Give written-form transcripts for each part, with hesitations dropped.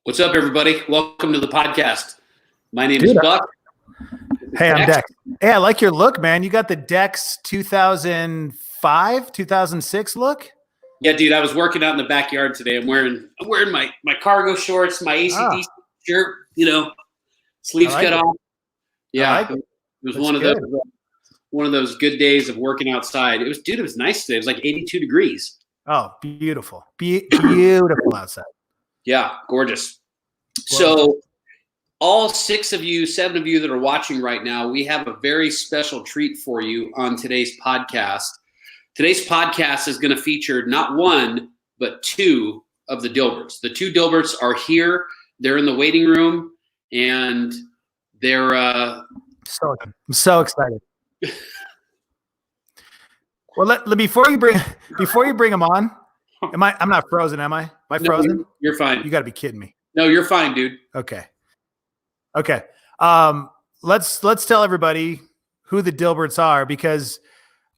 What's up, everybody? Welcome to the podcast. My name is Buck. Hey, I'm Dex. Hey, I like your look, man. You got the Dex 2005, 2006 look? Yeah, dude, I was working out in the backyard today. I'm wearing my cargo shorts, my ACDC shirt, sleeves cut off. Yeah, it was one of those good days of working outside. It was nice today. It was like 82 degrees. Oh, beautiful. Beautiful outside. Yeah, gorgeous. So all 7 of you that are watching right now, we have a very special treat for you on today's podcast. Today's podcast is going to feature not one, but two of the Dilberts. The two Dilberts are here. They're in the waiting room, and they're I'm so excited. Well, before you bring them on, I'm not frozen, am I? Am I frozen? No, you're fine. You got to be kidding me. No, you're fine, dude. Okay. Let's tell everybody who the Dilberts are, because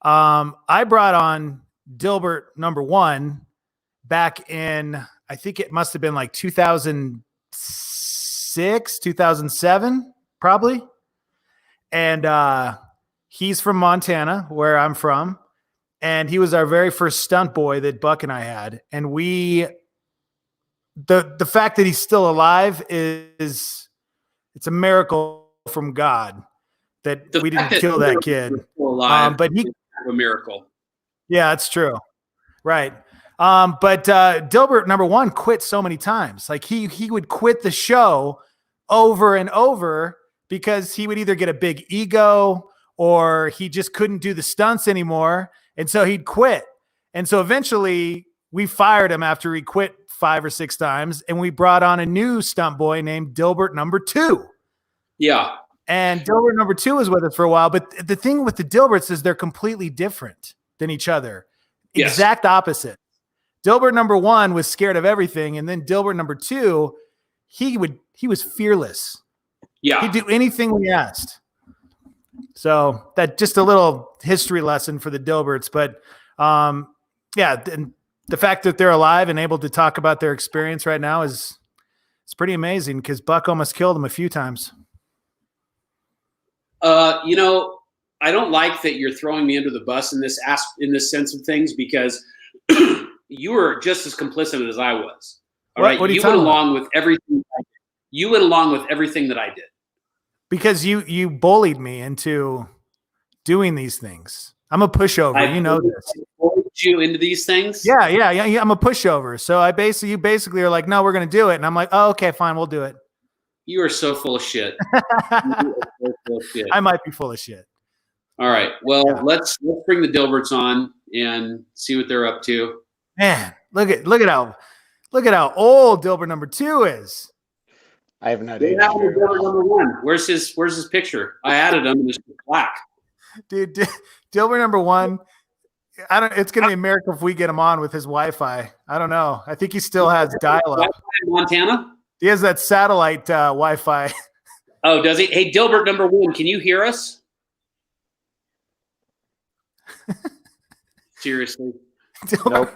I brought on Dilbert number 1 back in, I think it must have been like 2006, 2007, probably. And he's from Montana, where I'm from. And he was our very first stunt boy that Buck and I had. And the fact that he's still alive it's a miracle from God that we didn't kill that kid. But he a miracle. Yeah, it's true. Right. But Dilbert number 1 quit so many times. Like he would quit the show over and over because he would either get a big ego or he just couldn't do the stunts anymore. And so he'd quit. And so eventually we fired him after he quit 5 or 6 times. And we brought on a new stunt boy named Dilbert number 2. Yeah. And Dilbert number 2 was with us for a while. But the thing with the Dilberts is they're completely different than each other. Yes. Exact opposite. Dilbert number 1 was scared of everything. And then Dilbert number 2, he was fearless. Yeah. He'd do anything we asked. So that just a little history lesson for the Dilberts. But and the fact that they're alive and able to talk about their experience right now it's pretty amazing, because Buck almost killed them a few times. I don't like that you're throwing me under the bus in this sense of things, because you were just as complicit as I was. All right, you went along with everything. You went along with everything that I did. Because you bullied me into doing these things. I'm a pushover. You know this. I bullied you into these things? Yeah. I'm a pushover. So you basically are like, no, we're going to do it. And I'm like, oh, okay, fine. We'll do it. You are so full of shit. I might be full of shit. All right. Well, let's bring the Dilberts on and see what they're up to. Man, look at how old Dilbert number 2 is. I have no idea. Number 1. Where's his picture? I added him and it's black. Dude, Dilbert number 1. It's gonna be a miracle if we get him on with his Wi-Fi. I don't know. I think he still has dial-up. In Montana? He has that satellite Wi-Fi. Oh, does he? Hey, Dilbert number 1, can you hear us? Seriously? Nope.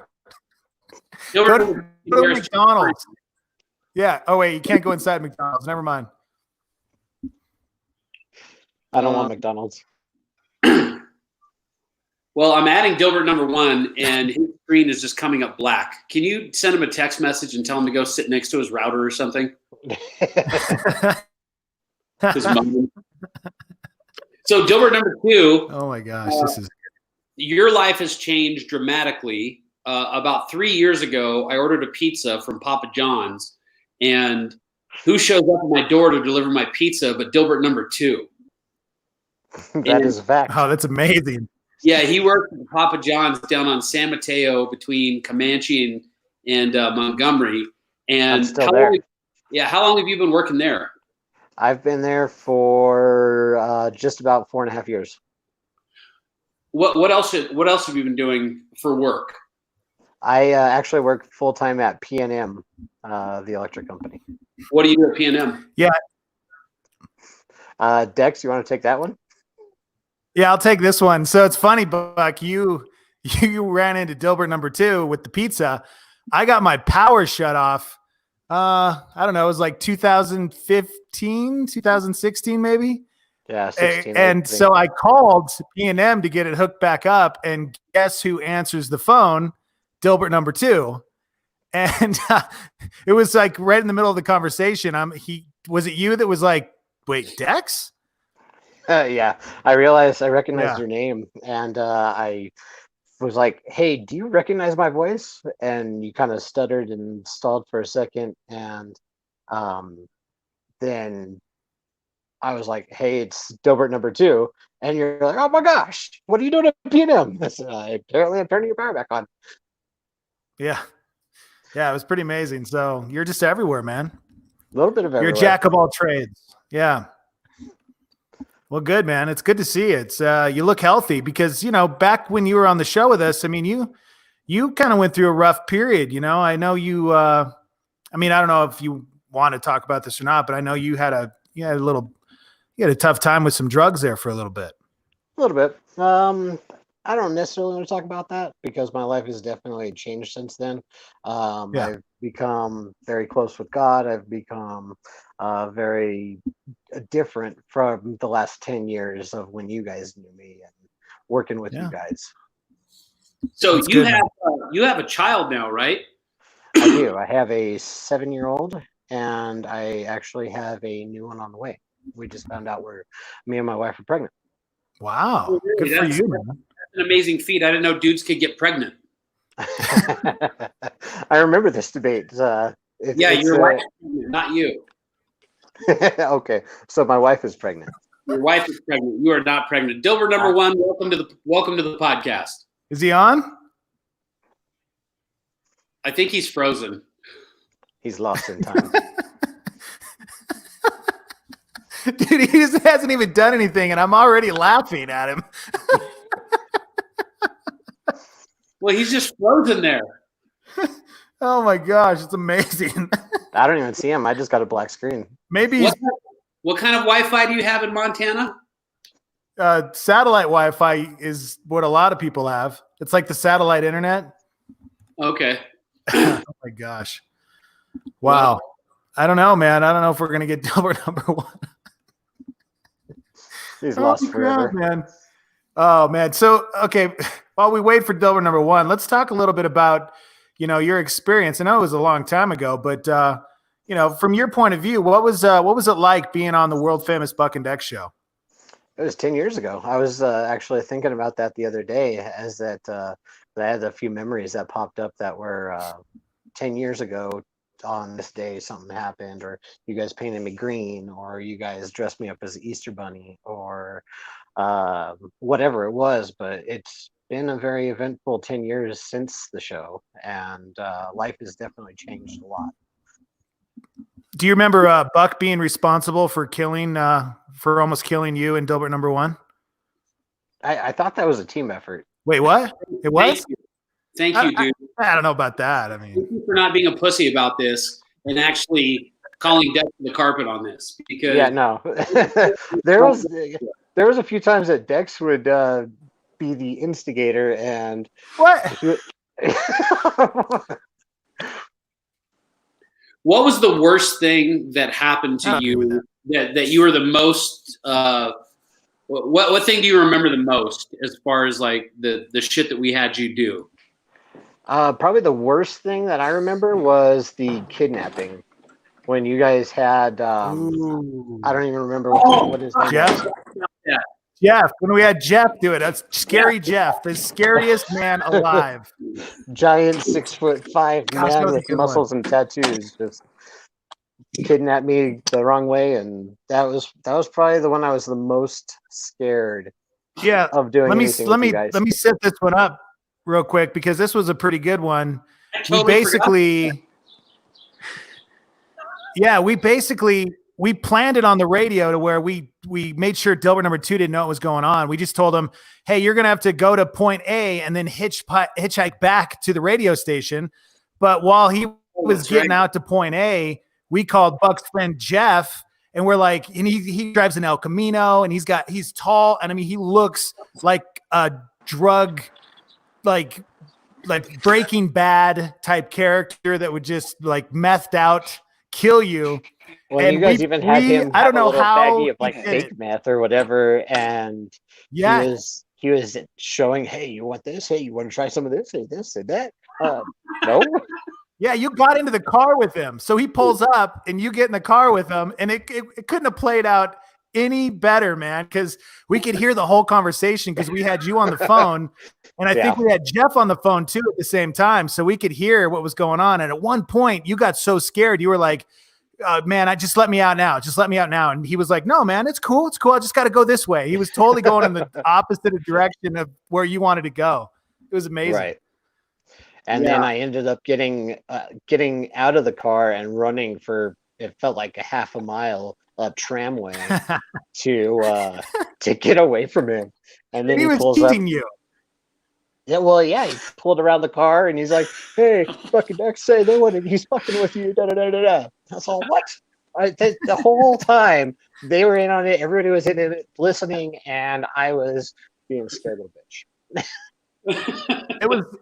Dilbert, go to McDonald's. Yeah. Oh, wait. You can't go inside McDonald's. Never mind. I don't want McDonald's. Well, I'm adding Dilbert number 1, and his screen is just coming up black. Can you send him a text message and tell him to go sit next to his router or something? So Dilbert number 2. Oh, my gosh. Your life has changed dramatically. About 3 years ago, I ordered a pizza from Papa John's. And who shows up at my door to deliver my pizza but Dilbert number 2? That is a fact. Oh, that's amazing. Yeah, he worked at Papa John's down on San Mateo between Comanche and Montgomery. And I'm still there. How long have you been working there? I've been there for just about 4.5 years. What else have you been doing for work? I actually work full-time at P&M, the electric company. What do you do at P&M? Yeah. Dex, you want to take that one? Yeah, I'll take this one. So it's funny, Buck, you ran into Dilbert number 2 with the pizza. I got my power shut off I don't know. It was like 2015, 2016, maybe. Yeah, 16. And so I called P&M to get it hooked back up, and guess who answers the phone? Dilbert number 2. And it was like right in the middle of the conversation. Was it you that was like, wait, Dex? Yeah, I recognized your name, and I was like, "Hey, do you recognize my voice?" And you kind of stuttered and stalled for a second, and then I was like, "Hey, it's Dilbert number 2," and you're like, "Oh my gosh, what are you doing at P&M?" Apparently, I'm turning your power back on. Yeah, it was pretty amazing. So you're just everywhere, man. A little bit of everywhere. You're a jack of all trades. Yeah. Well, good, man. It's good to see it. You look healthy because, back when you were on the show with us, I mean, you kind of went through a rough period. I know you, I don't know if you want to talk about this or not, but I know you had a tough time with some drugs there for a little bit. A little bit. I don't necessarily want to talk about that because my life has definitely changed since then. I've become very close with God. I've become very different from the last 10 years of when you guys knew me and working with you guys. So you have a child now, right? I do. I have a 7-year-old, and I actually have a new one on the way. We just found out me and my wife are pregnant. Wow. Good for you, man. That's an amazing feat. I didn't know dudes could get pregnant. I remember this debate. Your wife is pregnant, not you. Okay, so my wife is pregnant. Your wife is pregnant. You are not pregnant. Dilbert number 1, welcome to the podcast. Is he on? I think he's frozen. He's lost in time. Dude, he just hasn't even done anything, and I'm already laughing at him. Well, he's just frozen there. Oh my gosh, it's amazing. I don't even see him. I just got a black screen. Maybe what kind of Wi-Fi do you have in Montana? Satellite Wi-Fi is what a lot of people have. It's like the satellite internet. Okay. Oh my gosh. Wow. Well, I don't know, man. I don't know if we're gonna get Dilbert number 1. He's lost forever, man. Oh man. So okay, while we wait for Dilbert number 1, let's talk a little bit about your experience. I know it was a long time ago, but from your point of view, what was it like being on the world famous Buck and Dex show? It was 10 years ago. I was actually thinking about that the other day, as that I had a few memories that popped up that were 10 years ago. On this day something happened, or you guys painted me green, or you guys dressed me up as an Easter bunny, or whatever it was. But it's been a very eventful 10 years since the show, and life has definitely changed a lot. Do you remember Buck being responsible for almost killing you and Dilbert number 1? I thought that was a team effort. Wait, what? It was? Thank you, dude. I don't know about that. I mean, thank you for not being a pussy about this and actually calling death to the carpet on this. Because there was a few times that Dex would be the instigator, and what? What was the worst thing that happened to you that you were the most? What thing do you remember the most as far as like the shit that we had you do? Probably the worst thing that I remember was the kidnapping. When you guys had, I don't even remember what his name was. Yeah. Jeff, when we had Jeff do it, that's scary Jeff, the scariest man alive. Giant 6'5" man with muscles and tattoos just kidnapped me the wrong way, and that was probably the one I was the most scared of doing. Let me set this one up real quick, because this was a pretty good one. We planned it on the radio to where we made sure Dilbert number 2 didn't know what was going on. We just told him, hey, you're going to have to go to point A and then hitchhike back to the radio station. But while he was getting out to point A, we called Buck's friend Jeff, and we're like, and he drives an El Camino, and he's tall. And I mean, he looks like a drug, like like Breaking Bad type character that would just like methed out kill you. Well, And you guys even had him I have don't a know little how baggie of he like did fake it. meth or whatever, and Yeah. he was showing, hey, you want this? Hey, you want to try some of this? Hey, this, hey, that. No. Yeah, you got into the car with him. So he pulls up and you get in the car with him. And it couldn't have played out any better, man, because we could hear the whole conversation because we had you on the phone. And I think we had Jeff on the phone too at the same time. So we could hear what was going on. And at one point, you got so scared. You were like, man, just let me out now. Just let me out now. And he was like, no, man, it's cool. It's cool. I just got to go this way. He was totally going in the opposite direction of where you wanted to go. It was amazing. Right. And then I ended up getting out of the car and running for, it felt like a half a mile up tramway to get away from him. And then he was pulls up. you. Yeah, well, yeah, he pulled around the car and he's like, "Hey, fucking Dex say they wanted. He's fucking with you." Da da da da da. That's all. What? The whole time they were in on it. Everybody was in it, listening, and I was being scared of a bitch.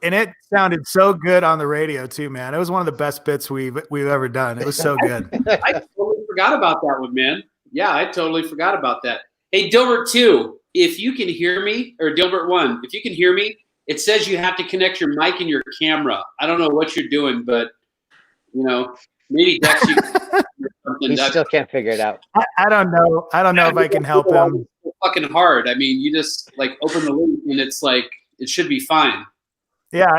It sounded so good on the radio too, man. It was one of the best bits we've ever done. It was so good. I totally forgot about that one, man. Yeah, I totally forgot about that. Hey, Dilbert 2, if you can hear me, or Dilbert 1, if you can hear me, it says you have to connect your mic and your camera. I don't know what you're doing, but maybe Dex, you something. He still can't figure it out. I don't know. I don't know if I can help him. It's fucking hard. I mean, you just like open the link and it's like it should be fine. Yeah,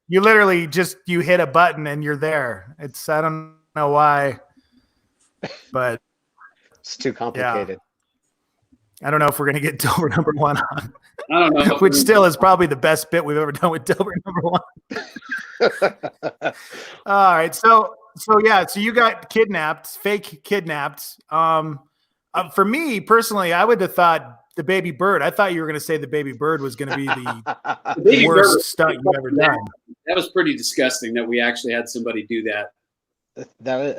you literally you hit a button and you're there. I don't know why, but it's too complicated. Yeah. I don't know if we're gonna get Dilbert number 1 on. I don't know. Which still is probably the best bit we've ever done with Dilbert number 1. All right, so you got fake kidnapped. For me personally, I would have thought the baby bird. I thought you were going to say the baby bird was going to be the worst stunt you've ever done. That was pretty disgusting that we actually had somebody do that. That was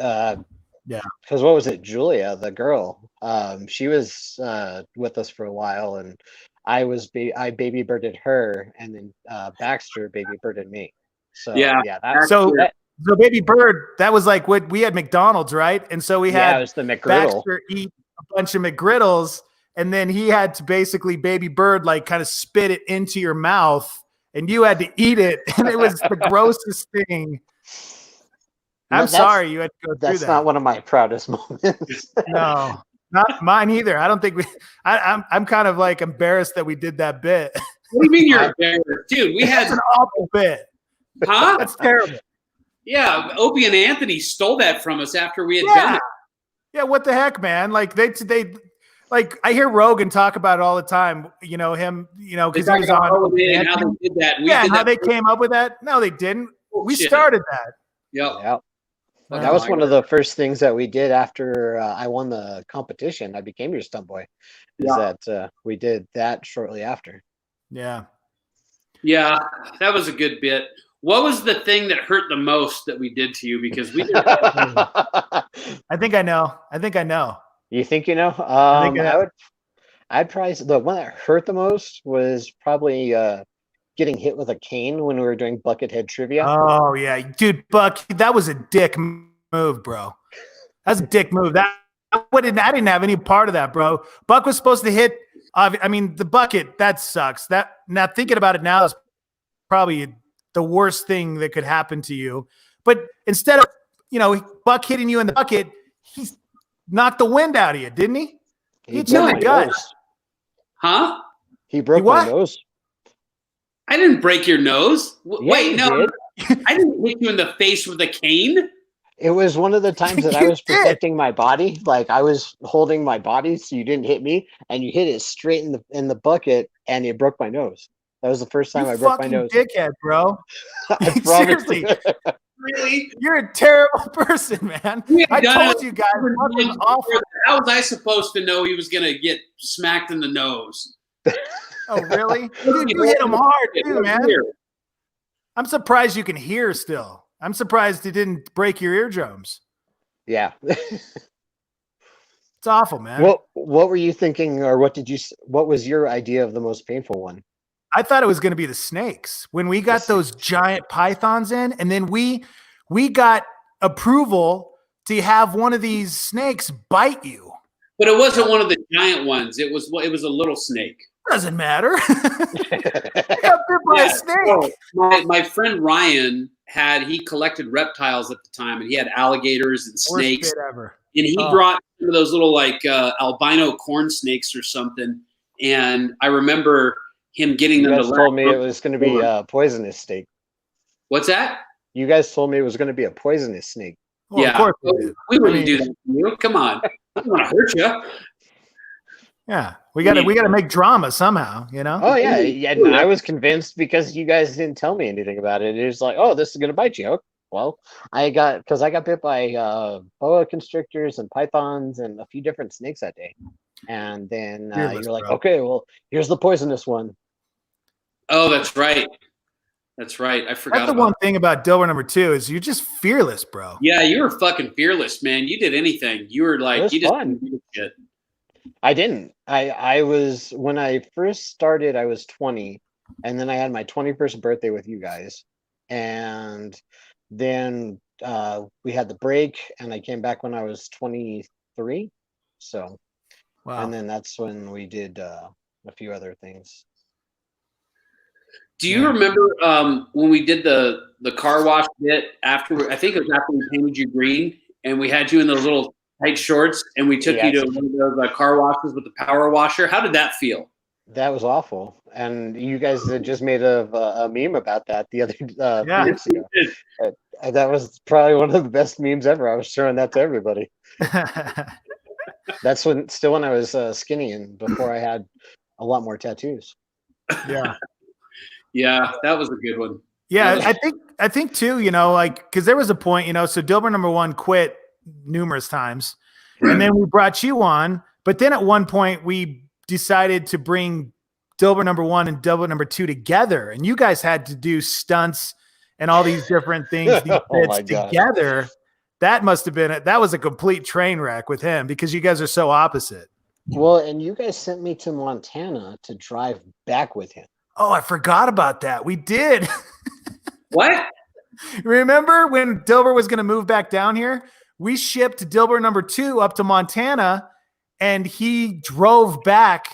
yeah. Because what was it, Julia, the girl? She was with us for a while, and I baby birded her, and then Baxter baby birded me. So so baby bird, that was like what we had McDonald's, right? And so we had it was the McGriddle. Baxter eat a bunch of McGriddles, and then he had to basically baby bird like kind of spit it into your mouth, and you had to eat it, and it was the grossest thing. I'm sorry you had to go through that. That's not one of my proudest moments. No, not mine either. I don't think I'm kind of like embarrassed that we did that bit. What do you mean you're embarrassed? Dude, we had an awful bit. Huh? That's terrible. Yeah, Opie and Anthony stole that from us after we had done it. Yeah, what the heck, man? Like they like I hear Rogan talk about it all the time. You know him, because he was on. How they did that. How they came up with that? No, they didn't. We started that. Yep. That was one of the first things that we did after I won the competition. I became your stunt boy. That we did that shortly after. Yeah. Yeah, that was a good bit. What was the thing that hurt the most that we did to you? Because we did. I think I know. You think you know? I'd probably the one that hurt the most was probably getting hit with a cane when we were doing Buckethead trivia. Oh yeah, dude, Buck, that was a dick move, bro. That's a dick move. I didn't have any part of that, bro. Buck was supposed to hit. I mean, the bucket. That sucks. That now thinking about it now is probably the worst thing that could happen to you. But instead of Buck hitting you in the bucket, he knocked the wind out of you, didn't he? He hit you in the gut. Huh? He broke my nose. I didn't break your nose. Yeah, Wait, no. I didn't hit you in the face with a cane. It was one of the times that I was protecting my body. Like I was holding my body so you didn't hit me, and you hit it straight in the bucket, and it broke my nose. That was the first time I broke my nose. Dickhead, bro. Seriously. Really? You're a terrible person, man. I told you guys. How was I supposed to know he was going to get smacked in the nose? Oh, really? Dude, you hit him hard, too, man. I'm surprised you can hear still. I'm surprised it didn't break your eardrums. Yeah. It's awful, man. What were you thinking, or what was your idea of the most painful one? I thought it was going to be the snakes when we got those giant pythons in, and then we got approval to have one of these snakes bite you. But it wasn't one of the giant ones. It was a little snake. Doesn't matter. Got bit by a snake. So my friend Ryan he collected reptiles at the time, and he had alligators and snakes. Worst bit ever. And he brought some of those little like albino corn snakes or something. And I remember him getting them. You guys told me it was going to be a poisonous snake. What's that? You guys told me it was going to be a poisonous snake. Well, yeah, of course we wouldn't do that to you. Come on, I don't want to hurt you. Yeah, we got to make drama somehow, you know. Oh yeah. I was convinced because you guys didn't tell me anything about it. It was like, oh, this is going to bite you. Well, I got bit by boa constrictors and pythons and a few different snakes that day. And then you're like, okay, well, here's the poisonous one. Oh, that's right. That's right. I forgot. That's the one thing about Dilbert number 2 is you're just fearless, bro. Yeah, you were fucking fearless, man. You did anything. You were like, you just didn't do shit. I didn't. I was, when I first started, I was 20, and then I had my 21st birthday with you guys, and then we had the break, and I came back when I was 23. So, wow. And then that's when we did a few other things. Do you remember when we did the car wash bit after? I think it was after we painted you green, and we had you in those little tight shorts, and we took you to one of those car washes with the power washer. How did that feel? That was awful. And you guys had just made a meme about that the other weeks ago. That was probably one of the best memes ever. I was showing that to everybody. That's when I was skinny and before I had a lot more tattoos. Yeah. Yeah, that was a good one. Yeah, I think too, you know, like, because there was a point, you know, so Dilbert number 1 quit numerous times, and then we brought you on, but then at one point we decided to bring Dilbert number 1 and Dilbert number 2 together, and you guys had to do stunts and all these different things these bits together. That must have been that was a complete train wreck with him because you guys are so opposite. Well, and you guys sent me to Montana to drive back with him. Oh, I forgot about that. We did. What? Remember when Dilbert was going to move back down here? We shipped Dilbert number 2 up to Montana, and he drove back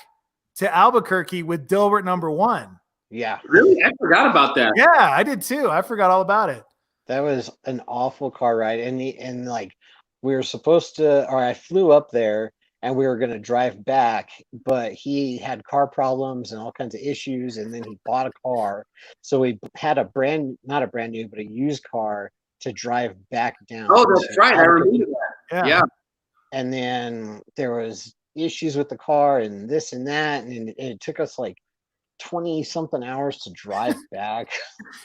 to Albuquerque with Dilbert number 1. Yeah. Really? I forgot about that. Yeah, I did too. I forgot all about it. That was an awful car ride. And like we were supposed to, or I flew up there and we were going to drive back, but he had car problems and all kinds of issues. And then he bought a car. So we had not a brand new, but a used car to drive back down. Oh, that's right. I remember that. Yeah. And then there was issues with the car and this and that. And it took us like 20 something hours to drive back.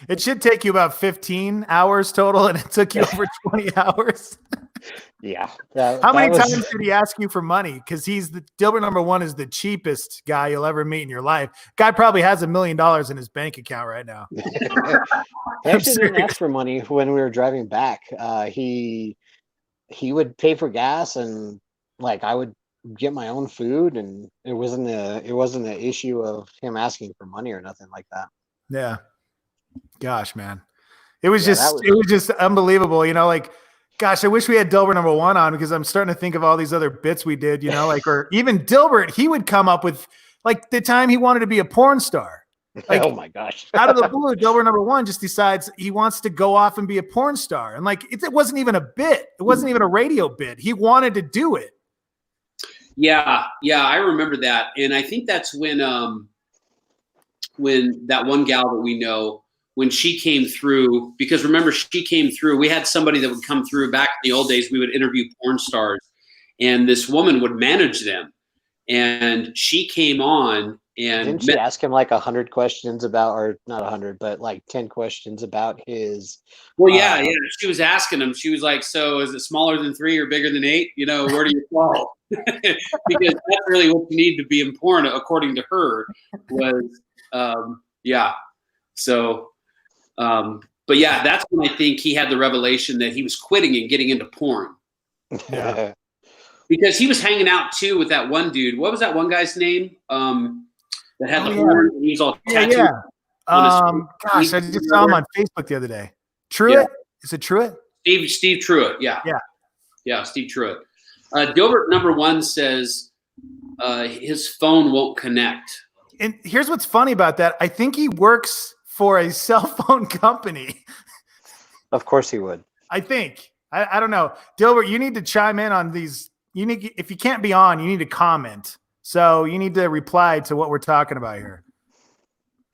It should take you about 15 hours total, and it took you over 20 hours. Yeah. How many times did he ask you for money? Because Dilbert number 1 is the cheapest guy you'll ever meet in your life. Guy probably has $1 million in his bank account right now. He actually didn't ask for money when we were driving back. He would pay for gas, and like I would get my own food, and it wasn't an issue of him asking for money or nothing like that. Yeah. Gosh, man. It was just unbelievable. You know, like, gosh, I wish we had Dilbert number 1 on, because I'm starting to think of all these other bits we did, you know, like, or even Dilbert, he would come up with like the time he wanted to be a porn star. Like, oh my gosh. Out of the blue, Dilbert number 1 just decides he wants to go off and be a porn star. And like, it wasn't even a bit. It wasn't even a radio bit. He wanted to do it. Yeah, I remember that, and I think that's when that one gal that we know, when she came through, because remember she came through. We had somebody that would come through back in the old days. We would interview porn stars, and this woman would manage them, and she came on. And didn't she ask him like 100 questions about, or not 100, but like 10 questions about his? Well, yeah. She was asking him. She was like, "So, is it smaller than 3 or bigger than 8? You know, where do you fall?" Because that's really what you need to be in porn, according to her. Was yeah. So, but yeah, that's when I think he had the revelation that he was quitting and getting into porn. Yeah. Because he was hanging out too with that one dude. What was that one guy's name? that had the yeah. horn. And he was all tattooed. Yeah. On his Gosh, I just saw him on Facebook the other day. Truitt? Yeah. Is it Truitt? Steve Truitt. Yeah. Yeah. Yeah, Steve Truitt. Dilbert number 1 says his phone won't connect. And here's what's funny about that. I think he works for a cell phone company. Of course he would. I think. I don't know. Dilbert, you need to chime in on these. If you can't be on, you need to comment. So you need to reply to what we're talking about here.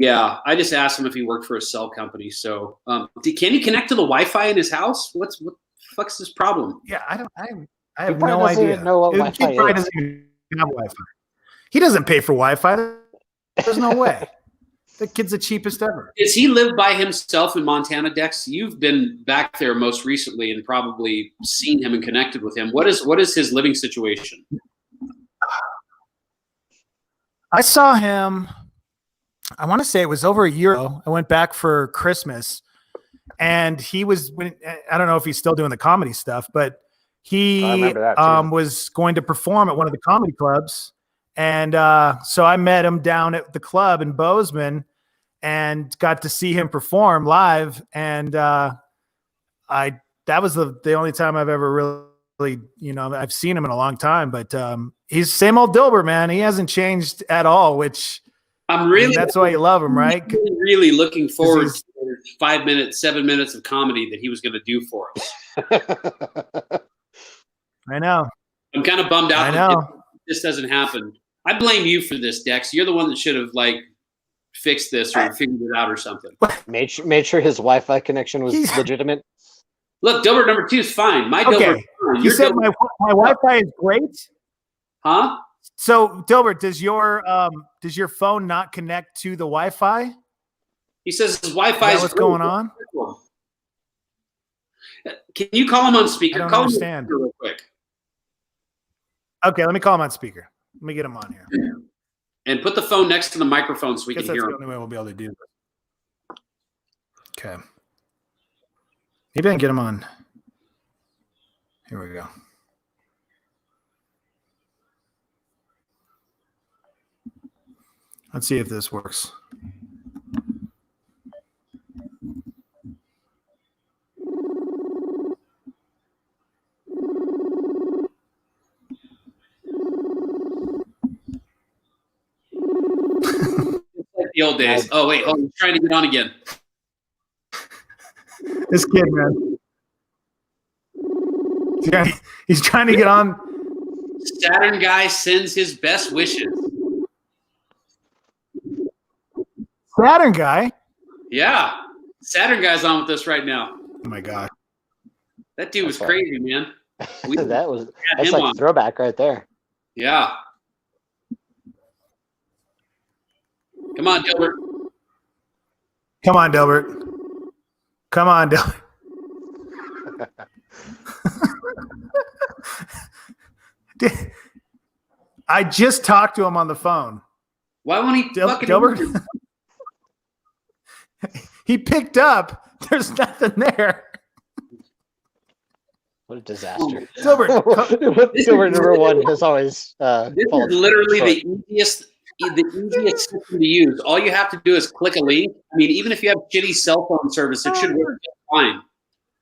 Yeah, I just asked him if he worked for a cell company. So can he connect to the Wi-Fi in his house? What the fuck's his problem? Yeah, I have no idea. Even know what He Wi-Fi probably is. doesn't even have Wi-Fi. He doesn't pay for Wi-Fi. There's no way. The kid's the cheapest ever. Does he live by himself in Montana, Dex? You've been back there most recently and probably seen him and connected with him. What is his living situation? I saw him, I want to say it was over a year ago. I went back for Christmas, and he was, I don't know if he's still doing the comedy stuff, but he was going to perform at one of the comedy clubs. And so I met him down at the club in Bozeman and got to see him perform live. And that was the only time I've ever really, I've seen him in a long time, but he's same old Dilbert, man. He hasn't changed at all, which that's why you love him, right? Really looking forward to 5 minutes, 7 minutes of comedy that he was going to do for us. I know. I'm kind of bummed out. I know. This doesn't happen. I blame you for this, Dex. You're the one that should have fixed this or figured it out or something. Made sure his Wi-Fi connection was legitimate. Look, Dilbert number 2 is fine. My Dilbert. You said my Wi-Fi is great. Huh? So Dilbert, does your phone not connect to the Wi-Fi? He says his Wi-Fi is what's going on. Can you call him on speaker? I don't call understand. him real quick. Okay, let me call him on speaker. Let me get him on here. And put the phone next to the microphone so we can hear him. That's the only way we'll be able to do this. Okay. Maybe I can get him on. Here we go. Let's see if this works. The old days. Oh wait, he's trying to get on again. This kid, man. He's trying to get on. Saturn guy sends his best wishes. Saturn guy? Yeah. Saturn guy's on with us right now. Oh my God. That dude was crazy, man. That's like a throwback right there. Yeah. Come on, Dilbert. Come on, Dilbert. Come on, Dilbert. I just talked to him on the phone. Why won't he Dilbert? He picked up. There's nothing there. What a disaster. Dilbert. Dilbert number 1 has always this is literally the easiest system to use. All you have to do is click a link. I mean, even if you have shitty cell phone service, it should work just fine.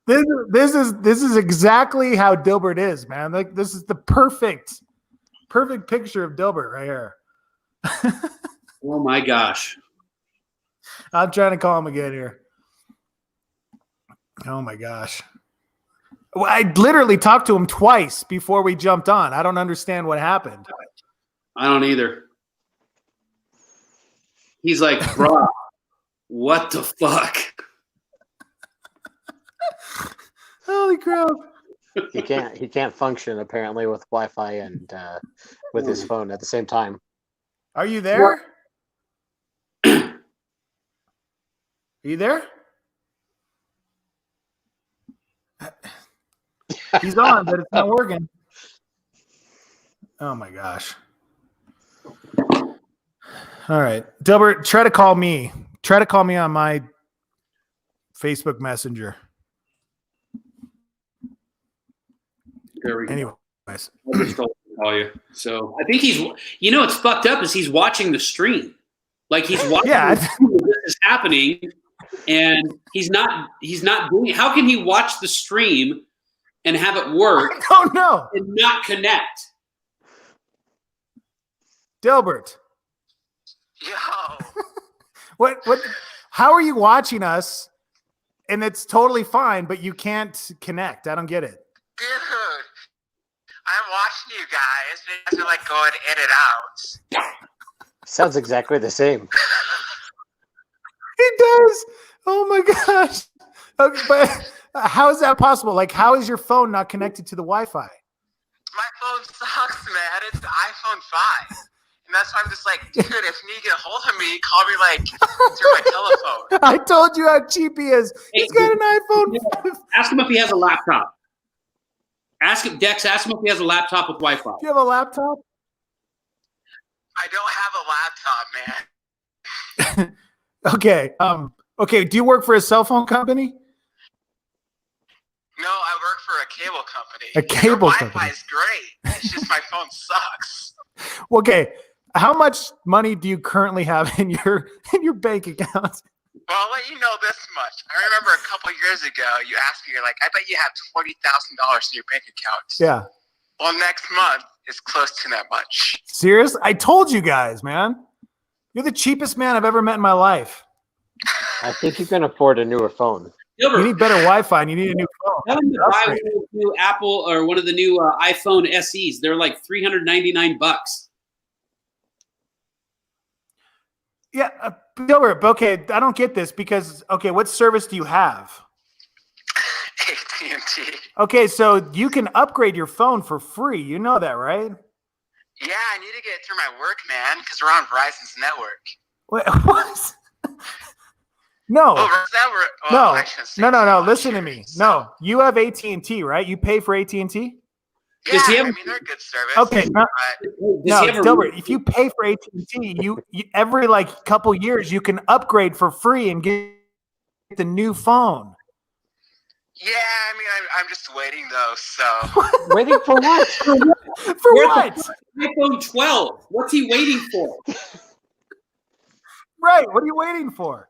This is exactly how Dilbert is, man. Like, this is the perfect picture of Dilbert right here. Oh my gosh. I'm trying to call him again here. Oh my gosh. Well, I literally talked to him twice before we jumped on. I don't understand what happened. I don't either. He's like, bro, what the fuck? Holy crap. He can't function apparently with Wi-Fi and with his phone at the same time. Are you there? Are you there? He's on, but it's not working. Oh my gosh. All right. Dilbert, try to call me. Try to call me on my Facebook Messenger. There we go. Anyways. I just told him to call you. So I think he's, it's fucked up is he's watching the stream. Like he's watching this is happening, and he's not doing it. How can he watch the stream and have it work? I don't know. And not connect? Dilbert. Yo. What how are you watching us and it's totally fine, but you can't connect? I don't get it. Dude, I'm watching you guys. You guys are like going in and out. Sounds exactly the same. It does. Oh my gosh. Okay, but how is that possible? Like, how is your phone not connected to the Wi-Fi? My phone sucks, man. It's the iPhone 5. And that's why I'm just like, dude, if you need to get a hold of me, call me like through my telephone. I told you how cheap he is. He's got an iPhone 5. Ask him if he has a laptop. Ask him, Dex, ask him if he has a laptop with Wi-Fi. Do you have a laptop? I don't have a laptop, man. Okay. Okay. Do you work for a cell phone company? No, I work for a cable company. A cable Their company. Wi-Fi is great. It's just my phone sucks. Okay. How much money do you currently have in your bank account? Well, I'll let you know this much. I remember a couple years ago, you asked me, you're like, I bet you have $20,000 in your bank account. Yeah. Well, next month is close to that much. Serious? I told you guys, man. You're the cheapest man I've ever met in my life. I think you can afford a newer phone. Gilbert, You need better Wi-Fi and you need a new phone. tell him to buy one of the new Apple or one of the new iPhone SEs. They're like $399. Yeah, Dilbert, okay, I don't get this because, okay, what service do you have? AT&T. Okay, so you can upgrade your phone for free. You know that, right? Yeah, I need to get it through my work, man, because we're on Verizon's network. Wait, what? No, Oh, Verizon's network? Well, I shouldn't say no. too much Listen to here, me. so- No, you have AT&T, right? You pay for AT&T? Yeah, Does he have- I mean, they're a good service. Okay, no, But Does he have a- Dilbert, if you pay for AT&T, you every like couple years you can upgrade for free and get the new phone. yeah, I mean, I'm just waiting, though, so. Waiting for what? For Where's what? the iPhone 12. What's he waiting for? Right. What are you waiting for?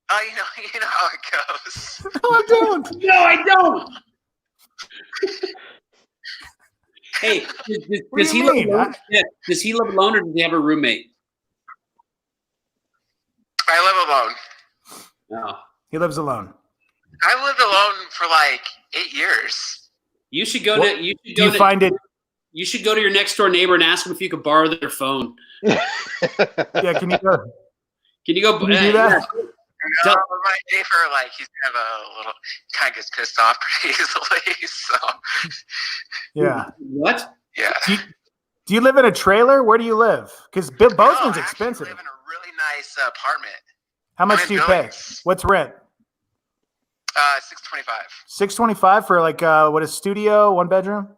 Oh, you know how it goes. No, I don't. No, I don't. Hey, What does do he you live mean? alone? Yeah, does he live alone or does he have a roommate? I live alone. No. He lives alone. I lived alone for like 8 years. You should go What- to you should Do go you to find it? you should go to your next door neighbor and ask them if you could borrow their phone. Yeah, can you go? Can you go? Can you do that? No, my neighbor, like, he's kind of gets pissed off pretty easily, so, Yeah. What? yeah. Do you live in a trailer? Where do you live? Because Bozeman's No, I actually expensive. live in a really nice apartment. How much I'm do in you pay? Billings. What's rent? $625. $625 for like what a studio, 1 bedroom?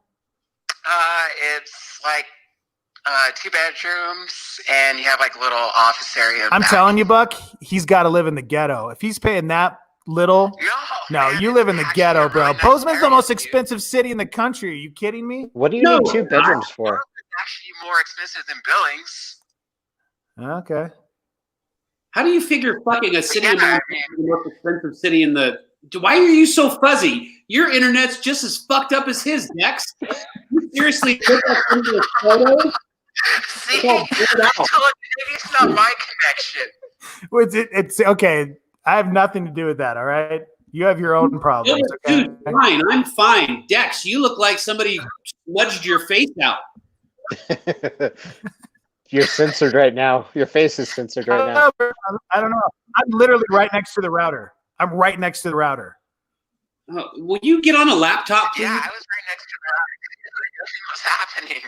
It's like 2 bedrooms, and you have like a little office area. I'm back. telling you, Buck, he's got to live in the ghetto. If he's paying that little, no, man, you it's live in the actually ghetto, a bro. really nice Bozeman's the area, most dude. expensive city in the country. Are you kidding me? What do you No. need 2 bedrooms for? It's actually more expensive than Billings. Okay. How do you figure fucking a city in Yeah, I Montana is the most expensive city in the? Why are you so fuzzy? Your internet's just as fucked up as his, Dex. You seriously look up into the photos? See, Oh, get out. I told you, maybe it's not my connection. Well, it's okay. I have nothing to do with that. All right. You have your own problems. Okay? Dude, fine. I'm fine. Dex, you look like somebody smudged your face out. You're censored right now. Your face is censored right now. I don't know. I'm literally right next to the router. I'm right next to the router. Will you get on a laptop, please? Yeah, I was right next to her. What's happening?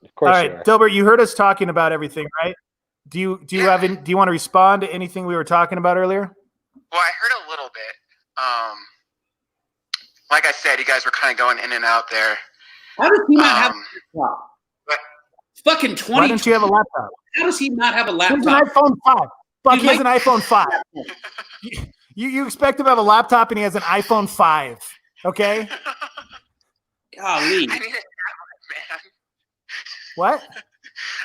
Of All course right, you are. Dilbert, you heard us talking about everything, right? Do you want to respond to anything we were talking about earlier? Well, I heard a little bit. Like I said, you guys were kind of going in and out there. How does he not have a Um, laptop? but- Fucking 20. Why don't you have a laptop? How does he not have a He has an laptop? iPhone 5. Buck, Dude, he has an iPhone 5. You expect him to have a laptop and he has an iPhone 5. Okay? Golly. I need a tablet, man. What?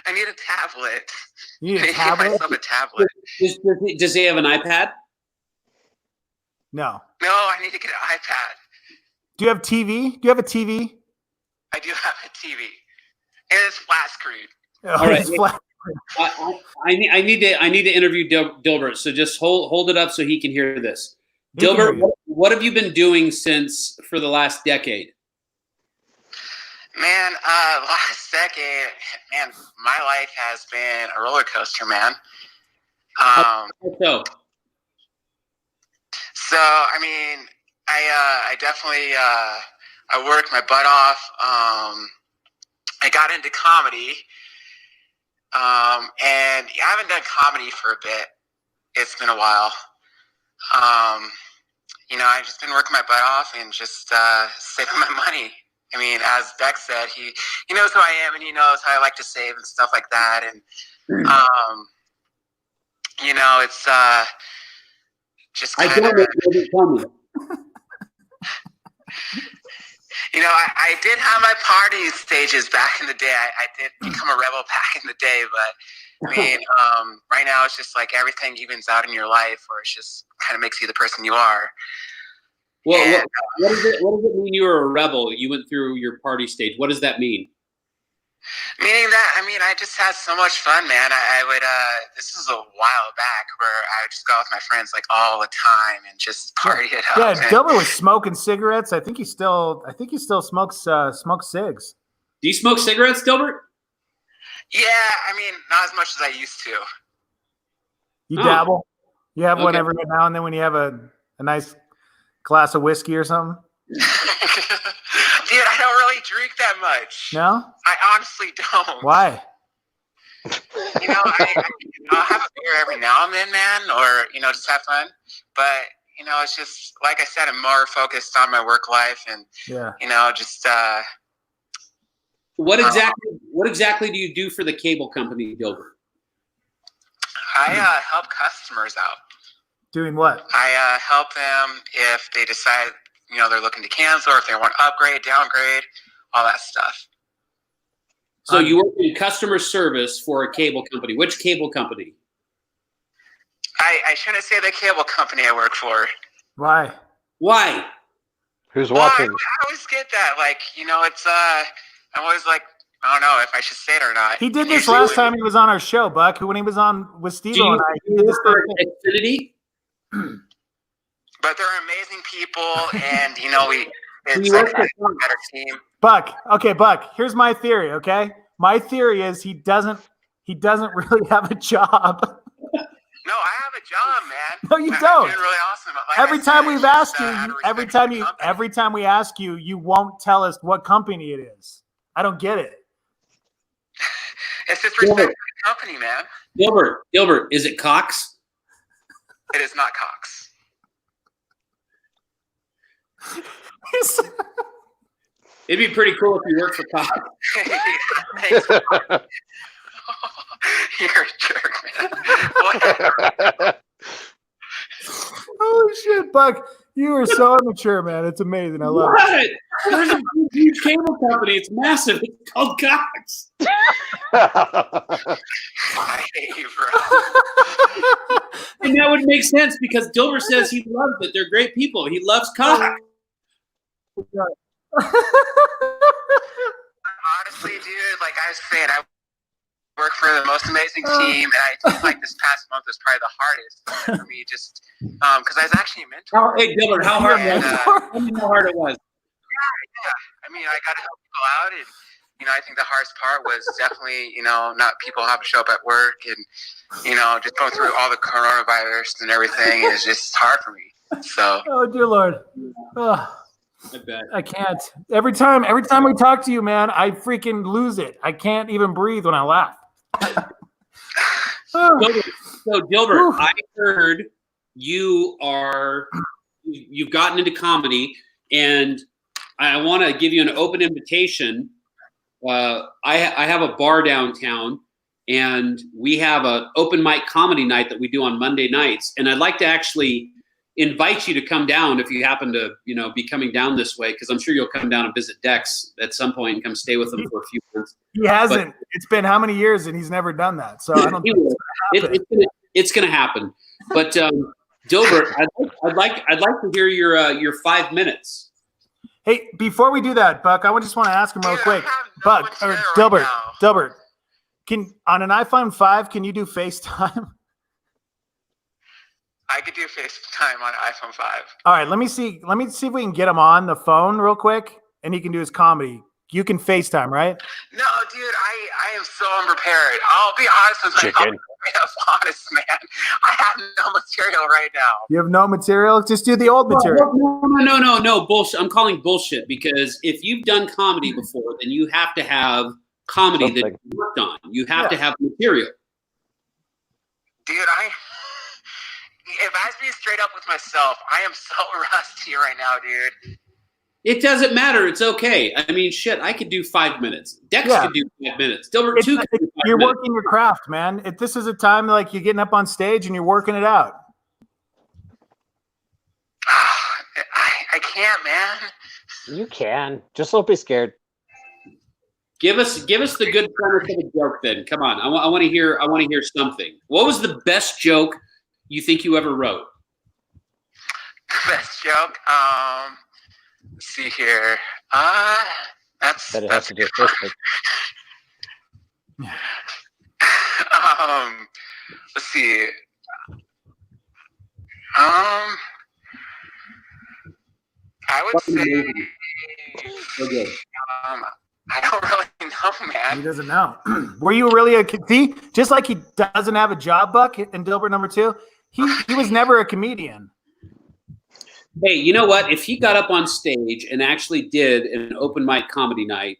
I need a tablet. You need a Get tablet? myself a tablet. Does he have an iPad? No. No, I need to get an iPad. Do you have TV? Do you have a TV? I do have a TV, and it's flat screen. Oh, All right. it's flat. I need to interview Dilbert. So just hold it up so he can hear this. He can hear Dilbert, you. what have you been doing for the last decade? Man, last decade, man, my life has been a roller coaster, man. So I mean, I definitely I worked my butt off. I got into comedy, and I haven't done comedy for a bit. It's been a while. I've just been working my butt off and just saving my money. I mean, as Beck said, he knows who I am and he knows how I like to save and stuff like that. And it's just kind of. I did have my party stages back in the day. I did become a rebel back in the day, but I mean, right now it's just like everything evens out in your life, where it just kind of makes you the person you are. Well, what does it mean you were a rebel? You went through your party stage. What does that mean? Meaning that, I mean, I just had so much fun, man. I would, this was a while back where I would just go out with my friends like all the time and just party it up. Yeah, Dilbert was smoking cigarettes. I think he still smokes cigs. Do you smoke cigarettes, Dilbert? Yeah, I mean, not as much as I used to. You dabble? You have one every now and then when you have a nice glass of whiskey or something? Dude, I don't really drink that much. No? I honestly don't. Why? I'll have a beer every now and then, man, or, just have fun. But, it's just, like I said, I'm more focused on my work life and, just... What exactly do you do for the cable company, Dilbert? I help customers out. Doing what? I help them if they decide, they're looking to cancel, or if they want to upgrade, downgrade, all that stuff. So you work in customer service for a cable company. Which cable company? I shouldn't say the cable company I work for. Why? Who's watching? I always get that. Like, it's I'm always like, I don't know if I should say it or not. He did this last time he was on our show, Buck. When he was on with Steve and I, he did this Xfinity? But they're amazing people, and it's like a better team. Buck. Here's my theory. Okay, my theory is he doesn't really have a job. No, I have a job, man. No, you don't. I'm doing really awesome. Like every time we've asked you, every time we ask you, you won't tell us what company it is. I don't get it. It's just respect for the company, man. Dilbert, is it Cox? It is not Cox. It'd be pretty cool if you worked for Cox. Thanks. You're a jerk, man. Whatever. Oh shit, Buck! You are so immature, man. It's amazing. I love it. There's a huge cable company. It's massive. It's called Cox. I hate you, bro. And that would make sense because Dilbert says he loves it. They're great people. He loves Cox. Honestly, dude, like I was saying, I work for the most amazing team, and I think like this past month was probably the hardest for me, just because I was actually a mentor. Hey, Dilbert, how hard was it? Tell me how hard it was. Yeah. I mean, I got to help people out, and I think the hardest part was definitely not people having to show up at work, and just going through all the coronavirus and everything is just hard for me. So. Oh dear Lord. Oh. I bet. I can't. Every time we talk to you, man, I freaking lose it. I can't even breathe when I laugh. So Dilbert, I heard you've gotten into comedy, and I want to give you an open invitation. I have a bar downtown, and we have an open mic comedy night that we do on Monday nights, and I'd like to actually invite you to come down if you happen to, be coming down this way, because I'm sure you'll come down and visit Dex at some point and come stay with him for a few months. He hasn't. It's been how many years, and he's never done that. So I don't think it's going to happen. But Dilbert, I'd like to hear your 5 minutes. Hey, before we do that, Buck, I just want to ask him real quick. Buck or Dilbert, can on an iPhone 5, can you do FaceTime? I could do FaceTime on iPhone 5. All right, let me see if we can get him on the phone real quick, and he can do his comedy. You can FaceTime, right? No, dude, I am so unprepared. I'll be honest with myself. I'm honest, man. I have no material right now. You have no material? Just do the old material. No, bullshit. I'm calling bullshit, because if you've done comedy before, then you have to have comedy that you worked on. You have to have material. Dude, if I was being straight up with myself, I am so rusty right now, dude. It doesn't matter. It's okay. I mean, shit, I could do 5 minutes. Dex could do 5 minutes. Dilbert, two could do 5 you're minutes. working your craft, man. This is a time like you're getting up on stage and you're working it out. I can't, man. You can. Just don't be scared. Give us the good premise of a joke then. Come on. I want to hear something. What was the best joke you think you ever wrote? Best joke? Let's see here. That's But it has to do with Facebook. Let's see. I would say. Okay. I don't really know, man. He doesn't know. Were you really a see? Just like he doesn't have a job, Buck, and Dilbert number 2, he was never a comedian. Hey, you know what? If he got up on stage and actually did an open mic comedy night,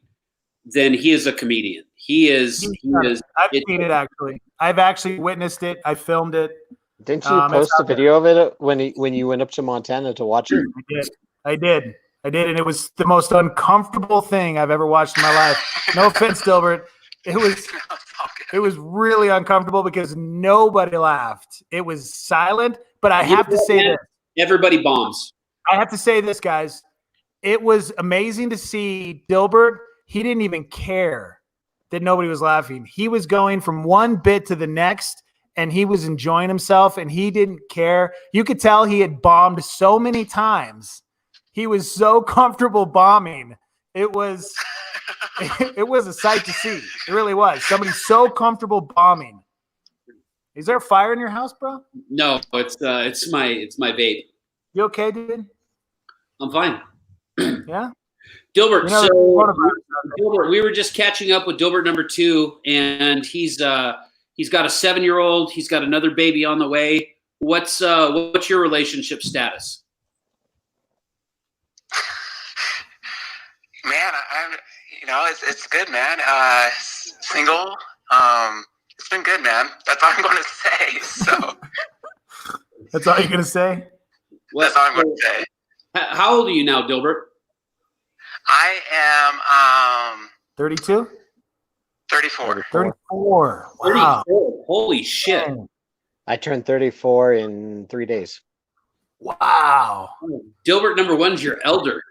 then he is a comedian. He is. I've seen it actually. I've actually witnessed it. I filmed it. Didn't you post a video of it when you went up to Montana to watch it? I did, and it was the most uncomfortable thing I've ever watched in my life. No offense, Dilbert. It was really uncomfortable because nobody laughed. It was silent, but I have to say this. Everybody bombs. I have to say this, guys. It was amazing to see Dilbert. He didn't even care that nobody was laughing. He was going from one bit to the next, and he was enjoying himself, and he didn't care. You could tell he had bombed so many times. He was so comfortable bombing. It was a sight to see. It really was. Somebody so comfortable bombing. Is there a fire in your house, bro? No, it's my vape. You okay, dude? I'm fine. Yeah? Dilbert, Dilbert, we were just catching up with Dilbert number 2, and he's got a 7-year-old. He's got another baby on the way. What's your relationship status? Man, it's good, man. Single. It's been good, man. That's all I'm going to say. So. That's all you're going to say? That's all I'm going to say. How old are you now, Dilbert? I am 32? 34. 34. Wow. 34. Holy shit. I turned 34 in 3 days. Wow. Dilbert number 1's your elder.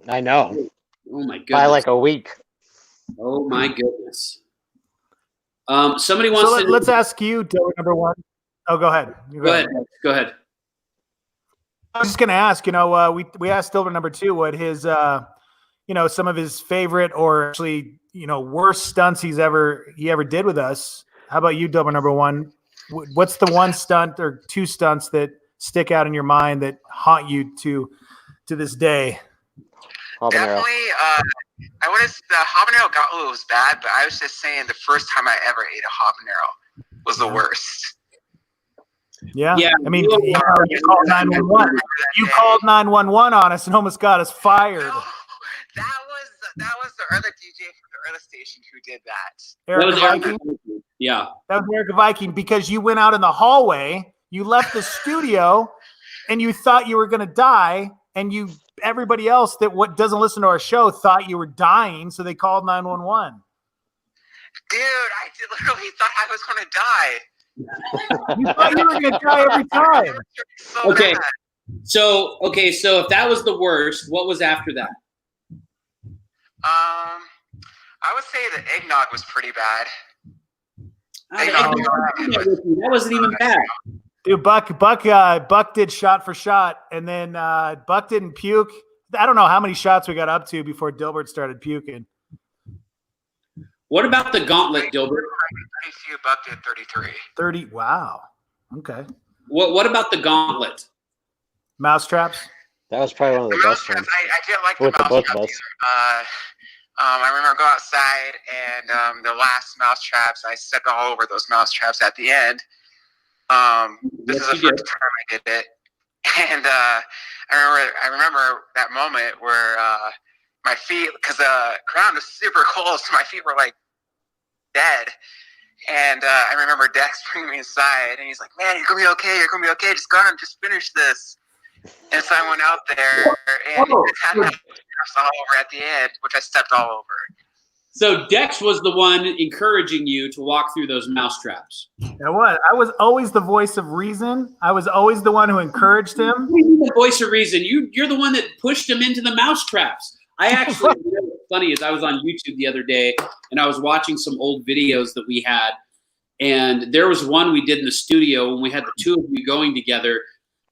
I know. Oh my goodness. By like a week. Oh my goodness. Somebody wants to. Let's ask you, Dilbert number 1. Oh, go ahead. Go ahead. I was just going to ask, we asked Dilbert number 2 what his, some of his favorite or actually, worst stunts he ever did with us. How about you, Dilbert number 1? What's the one stunt or 2 stunts that stick out in your mind that haunt you to this day? Habanero. Definitely, the habanero gato was bad, but I was just saying the first time I ever ate a habanero was the worst. Yeah. I mean, you called 911. You called 911 on us and almost got us fired. No, that was the other DJ from the other station who did that. Eric Viking? Yeah. That was Eric Viking because you went out in the hallway, you left the studio, and you thought you were going to die, and everybody else that doesn't listen to our show thought you were dying, so they called 911. Dude, I literally thought I was going to die. You thought you were going to die every time. Okay. So if that was the worst, what was after that? I would say the eggnog was pretty bad. That wasn't even bad. Dude, Buck did shot for shot, and then Buck didn't puke. I don't know how many shots we got up to before Dilbert started puking. What about the gauntlet, Dilbert? 32, Buck did 33. 30. Wow. Okay. What about the gauntlet? Mousetraps. That was probably one of the best ones. I didn't like the With the both of mousetraps us. either. I remember going outside and the last mousetraps, I stepped all over those mousetraps at the end. This is the first time I did it. And I remember that moment where my feet, because the ground was super cold, so my feet were like dead. And I remember Dex bringing me inside, and he's like, "Man, you're gonna be okay. You're gonna be okay. Just finish this." And so I went out there and it had my steps all over at the end, which I stepped all over. So Dex was the one encouraging you to walk through those mousetraps. Now what? I was always the voice of reason. I was always the one who encouraged him. The voice of reason. You're the one that pushed him into the mousetraps. I actually, what's funny is I was on YouTube the other day and I was watching some old videos that we had, and there was one we did in the studio when we had the two of you going together.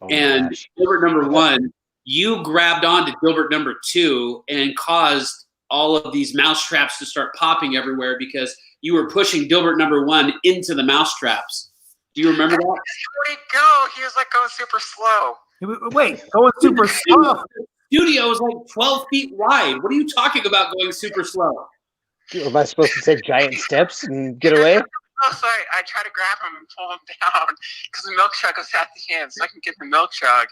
And Dilbert number 1, you grabbed on to Dilbert number 2 and caused all of these mousetraps to start popping everywhere because you were pushing Dilbert number 1 into the mousetraps. Do you remember that? Where'd he go? He was like going super slow. Wait, going super slow. The studio is like 12 feet wide. What are you talking about going super slow? Am I supposed to take giant steps and get away? Oh, sorry. I tried to grab him and pull him down because the milk jug was at the end, so I can get the milk jug.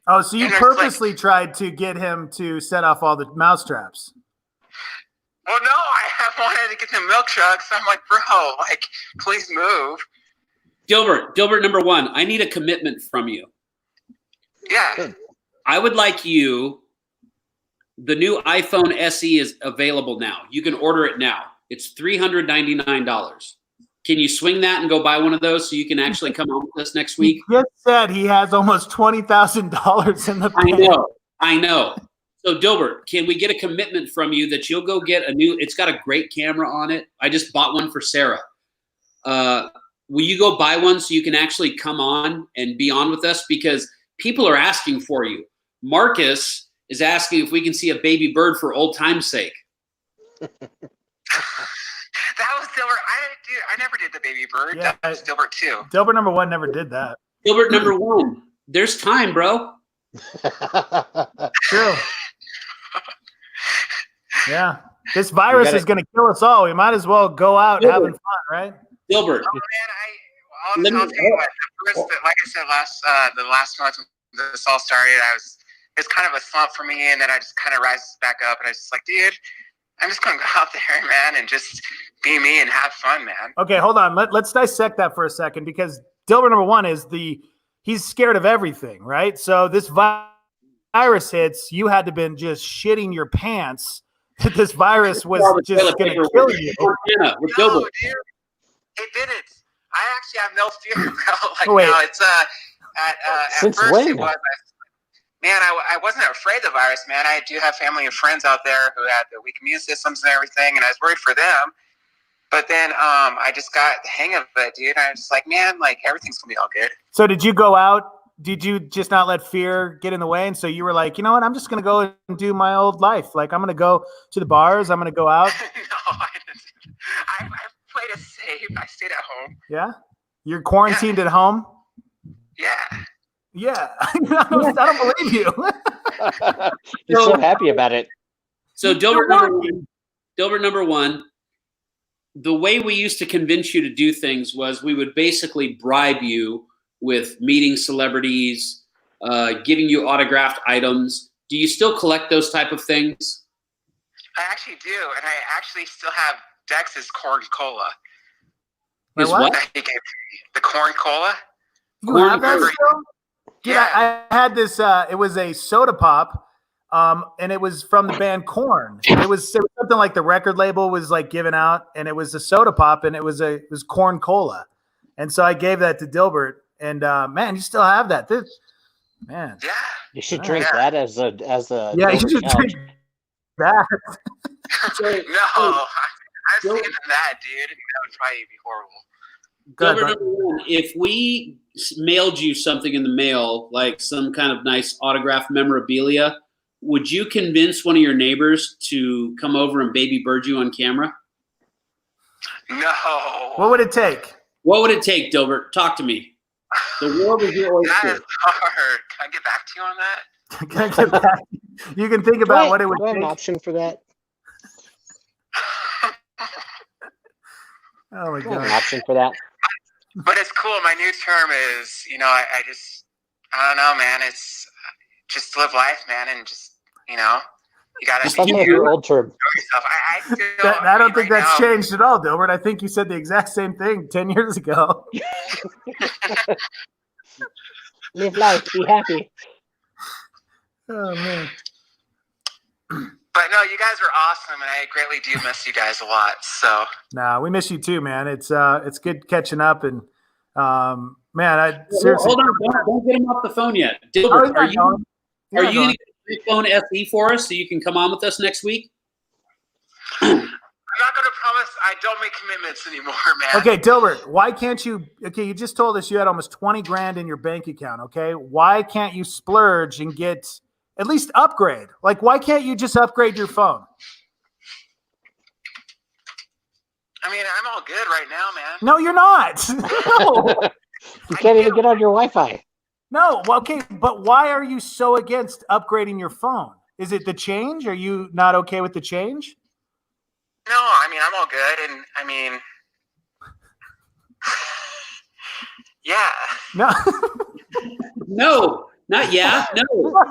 Oh, so you purposely tried to get him to set off all the mousetraps. Well, no, I wanted to get the milk jug, so I'm like, bro, like, please move. Dilbert number 1, I need a commitment from you. Yeah. I would like you, the new iPhone SE is available now. You can order it now. It's $399. Can you swing that and go buy one of those so you can actually come on with us next week? He just said he has almost $20,000 in the bank. I know. So Dilbert, can we get a commitment from you that you'll go get a new, it's got a great camera on it. I just bought one for Sarah. Will you go buy one so you can actually come on and be on with us? Because people are asking for you. Marcus is asking if we can see a baby bird for old time's sake. That was Dilbert. I never did the baby bird. Yeah, that was Dilbert 2. Dilbert number 1 never did that. Dilbert number 1, there's time, bro. True. Yeah. This virus is going to kill us all. We might as well go out having fun, right? Dilbert. Oh, man, I'll tell you what. Like I said, the last month this all started, it's kind of a slump for me, and then I just kind of rise back up, and I was just like, dude, I'm just going to go out there, man, and just be me and have fun, man. Okay, hold on. Let's dissect that for a second, because Dilbert number 1 is he's scared of everything, right? So this virus hits, you had to been just shitting your pants that this virus was just going to kill you. No, dude, it didn't. I actually have no fear about now. It's at first when? It was. Man, I wasn't afraid of the virus, man. I do have family and friends out there who had the weak immune systems and everything, and I was worried for them. But then I just got the hang of it, dude. I was just like, man, like, everything's going to be all good. So did you go out? Did you just not let fear get in the way? And so you were like, you know what? I'm just going to go and do my old life. Like, I'm going to go to the bars. I'm going to go out. No, I didn't. I played it safe. I stayed at home. Yeah? You're quarantined at home? Yeah. Yeah. I don't believe you. You're so happy about it. So Dilbert number 1, the way we used to convince you to do things was we would basically bribe you with meeting celebrities, giving you autographed items. Do you still collect those type of things? I actually do, and I actually still have Dex's corn cola. His what? That he gave me. The corn cola. You have that still? Yeah, I had this. It was a soda pop, and it was from the band Korn. It was something like the record label was like giving out, and it was a soda pop, and it was corn cola. And so I gave that to Dilbert, and man, you still have that. Man. Yeah. You should drink that as a Yeah, you should drink that. No, I've seen that, dude. That would probably be horrible. Dilbert, number one, if we mailed you something in the mail, like some kind of nice autographed memorabilia, would you convince one of your neighbors to come over and baby bird you on camera? No. What would it take? What would it take, Dilbert? Talk to me. The world is your oyster. That is hard. Can I get back to you on that? Can I get back? You can think about what it would do I have take. an option for that? Oh my Do I have an god. option for that? But it's cool. My new term is, I don't know, man. It's just live life, man, and just, you got to Sounds like your old term. yourself. I don't think that's changed at all, Dilbert. I think you said the exact same thing 10 years ago. Live life, be happy. Oh man. But no, you guys are awesome, and I greatly do miss you guys a lot. So. Nah, we miss you too, man. It's good catching up, and man, I seriously. Hold on, don't get him off the phone yet, Dilbert. Are you going to get a phone SE for us so you can come on with us next week? I'm not going to promise. I don't make commitments anymore, man. Okay, Dilbert, why can't you? Okay, you just told us you had almost 20 grand in your bank account. Okay, why can't you splurge and get at least upgrade? Like, why can't you just upgrade your phone? I mean, I'm all good right now, man. No, you're not. No. You can't even get on your Wi-Fi. No, well, okay, but why are you so against upgrading your phone? Is it the change? Are you not okay with the change? No, I mean, I'm all good, and I mean, yeah. No. No, not yeah. No.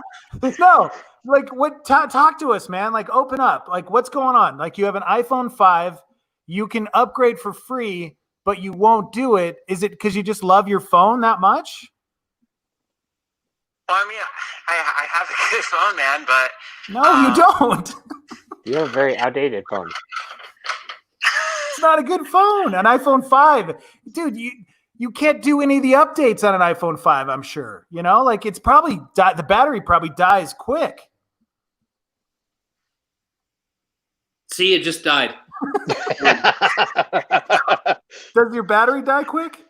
No. Like, what? Talk to us, man. Like, open up. Like, what's going on? Like, you have an iPhone 5. You can upgrade for free, but you won't do it. Is it because you just love your phone that much? Well, I mean, I have a good phone, man, but No, you don't. You have a very outdated phone. It's not a good phone. An iPhone 5. Dude, you can't do any of the updates on an iPhone 5, I'm sure. Like, it's probably the battery probably dies quick. See, it just died. Does your battery die quick?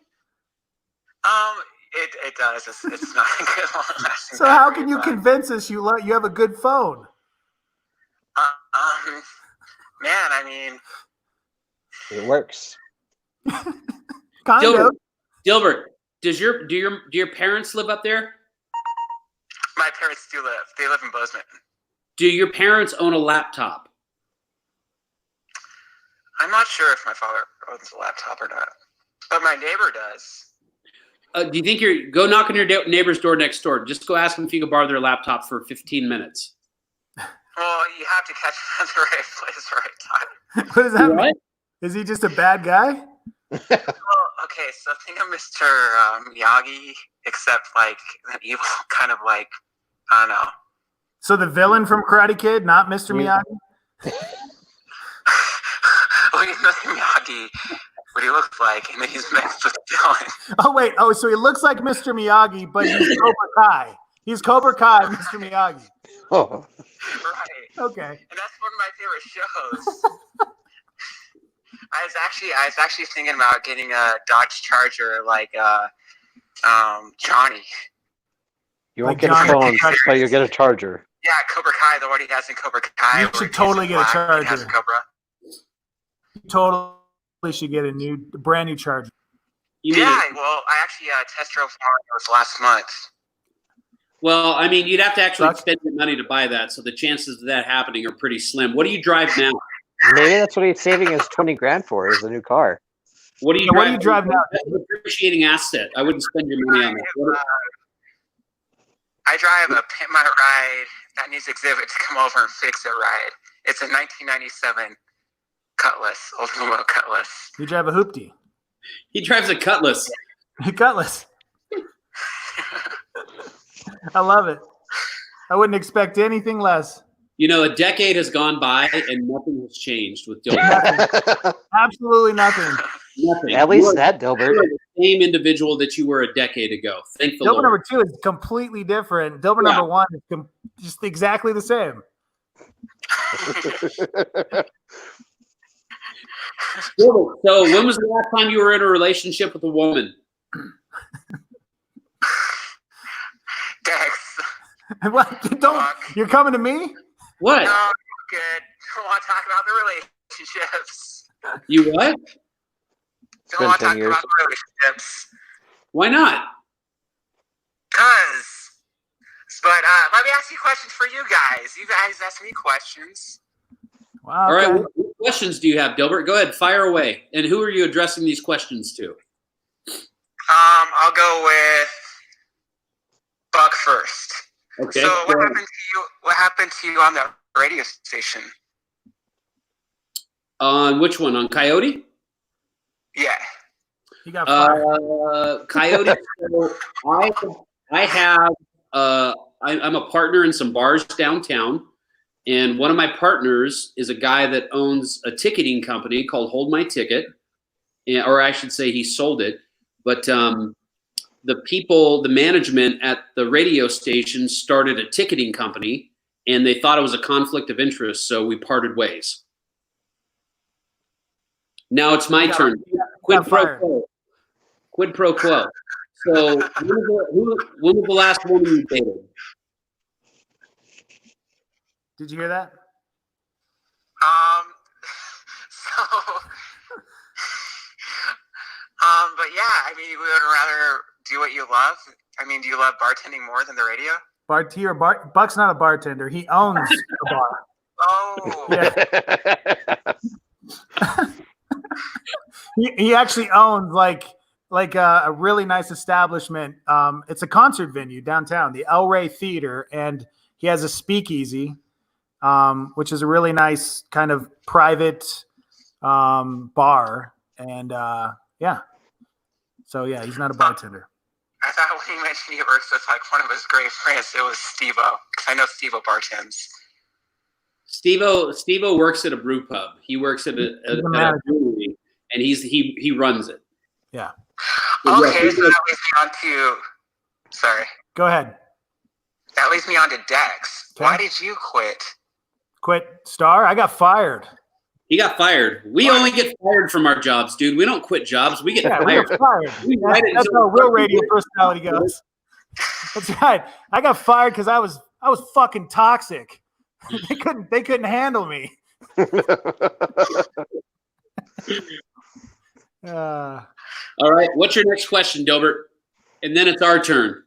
It does. It's not a good one. So how can you convince us you have a good phone? Man, I mean, It works. Kind of. Dilbert, do your parents live up there? my parents do live. They live in Bozeman. Do your parents own a laptop? I'm not sure if my father owns a laptop or not, but my neighbor does. Do you think go knock on your neighbor's door next door? Just go ask them if you can borrow their laptop for 15 minutes. Well, you have to catch him at the right place, right time. What does that mean? Is he just a bad guy? Well, okay, so think of Mr. Miyagi, except like an evil kind of like, I don't know. So the villain from Karate Kid, not Mr. Miyagi? Well, you know Miyagi, what he looks like, and then he's mixed with the villain. Oh, wait. Oh, so he looks like Mr. Miyagi, but he's Cobra Kai. He's Cobra Kai, Mr. Miyagi. Oh. Right. Okay. And that's one of my favorite shows. I was actually thinking about getting a Dodge Charger like Johnny. You won't Like get Johnny a phone, but you'll get a charger. Yeah, Cobra Kai, the one he has in Cobra Kai. You should totally get a Charger. He has a Cobra. You totally should get a brand new Charger. Yeah, well, I actually test drove one last month. Well, I mean, you'd have to actually spend your money to buy that, so the chances of that happening are pretty slim. What do you drive now? Maybe that's what he's saving his 20 grand for, is a new car. What do you drive now? That's an appreciating asset. I wouldn't spend your money on that. I drive a Pimp My Ride that needs exhibit to come over and fix it right. It's a 1997 Cutlass, Oldsmobile Cutlass. You drive a hoopty. He drives a Cutlass. Cutlass. I love it. I wouldn't expect anything less. You know, a decade has gone by and nothing has changed with Dilbert. Absolutely nothing. Nothing. At least that, You Dilbert. are the same individual that you were a decade ago. Thank the Dilbert Lord. number 2 is completely different. Dilbert Yeah. number 1 is just exactly the same. So when was the last time you were in a relationship with a woman? Dex. What? You're coming to me? What? No, good. Don't want to talk about the relationships. You what? Don't want to been talk 10 years. about the relationships. Why not? But let me ask you questions for you guys. You guys ask me questions. Wow. All right. Okay. What questions do you have, Dilbert? Go ahead, fire away. And who are you addressing these questions to? I'll go with Buck first. Okay. So what happened to you? What happened to you on the radio station? On which one? On Coyote? Yeah. You got fired. Coyote. So I'm a partner in some bars downtown, and one of my partners is a guy that owns a ticketing company called Hold My Ticket, or I should say he sold it. But the management at the radio station started a ticketing company, and they thought it was a conflict of interest, so we parted ways. Now it's my turn. Quid pro quo. Quid pro quo. So when was the last woman you dated? Did you hear that? But yeah, I mean, you would rather do what you love. I mean, do you love bartending more than the radio? Buck's not a bartender. He owns a bar. Oh. Yeah. He actually owns like a really nice establishment. It's a concert venue downtown, the El Rey Theater, and he has a speakeasy, which is a really nice kind of private bar. And yeah. So yeah, he's not a bartender. I thought when he mentioned he works with like one of his great friends, it was Steve-O, because I know Steve-O bartends. Steve-O works at a brew pub. He works at a brewery, and he runs it. Yeah. Okay, so that leads me on to. Sorry. Go ahead. That leads me on to Dex. Okay. Why did you quit? Quit, Star? I got fired. He got fired. We only get fired from our jobs, dude. We don't quit jobs. We get Yeah, fired. we got fired. That's how real radio personality goes. That's right. I got fired because I was fucking toxic. They couldn't handle me. All right. What's your next question, Dilbert? And then it's our turn.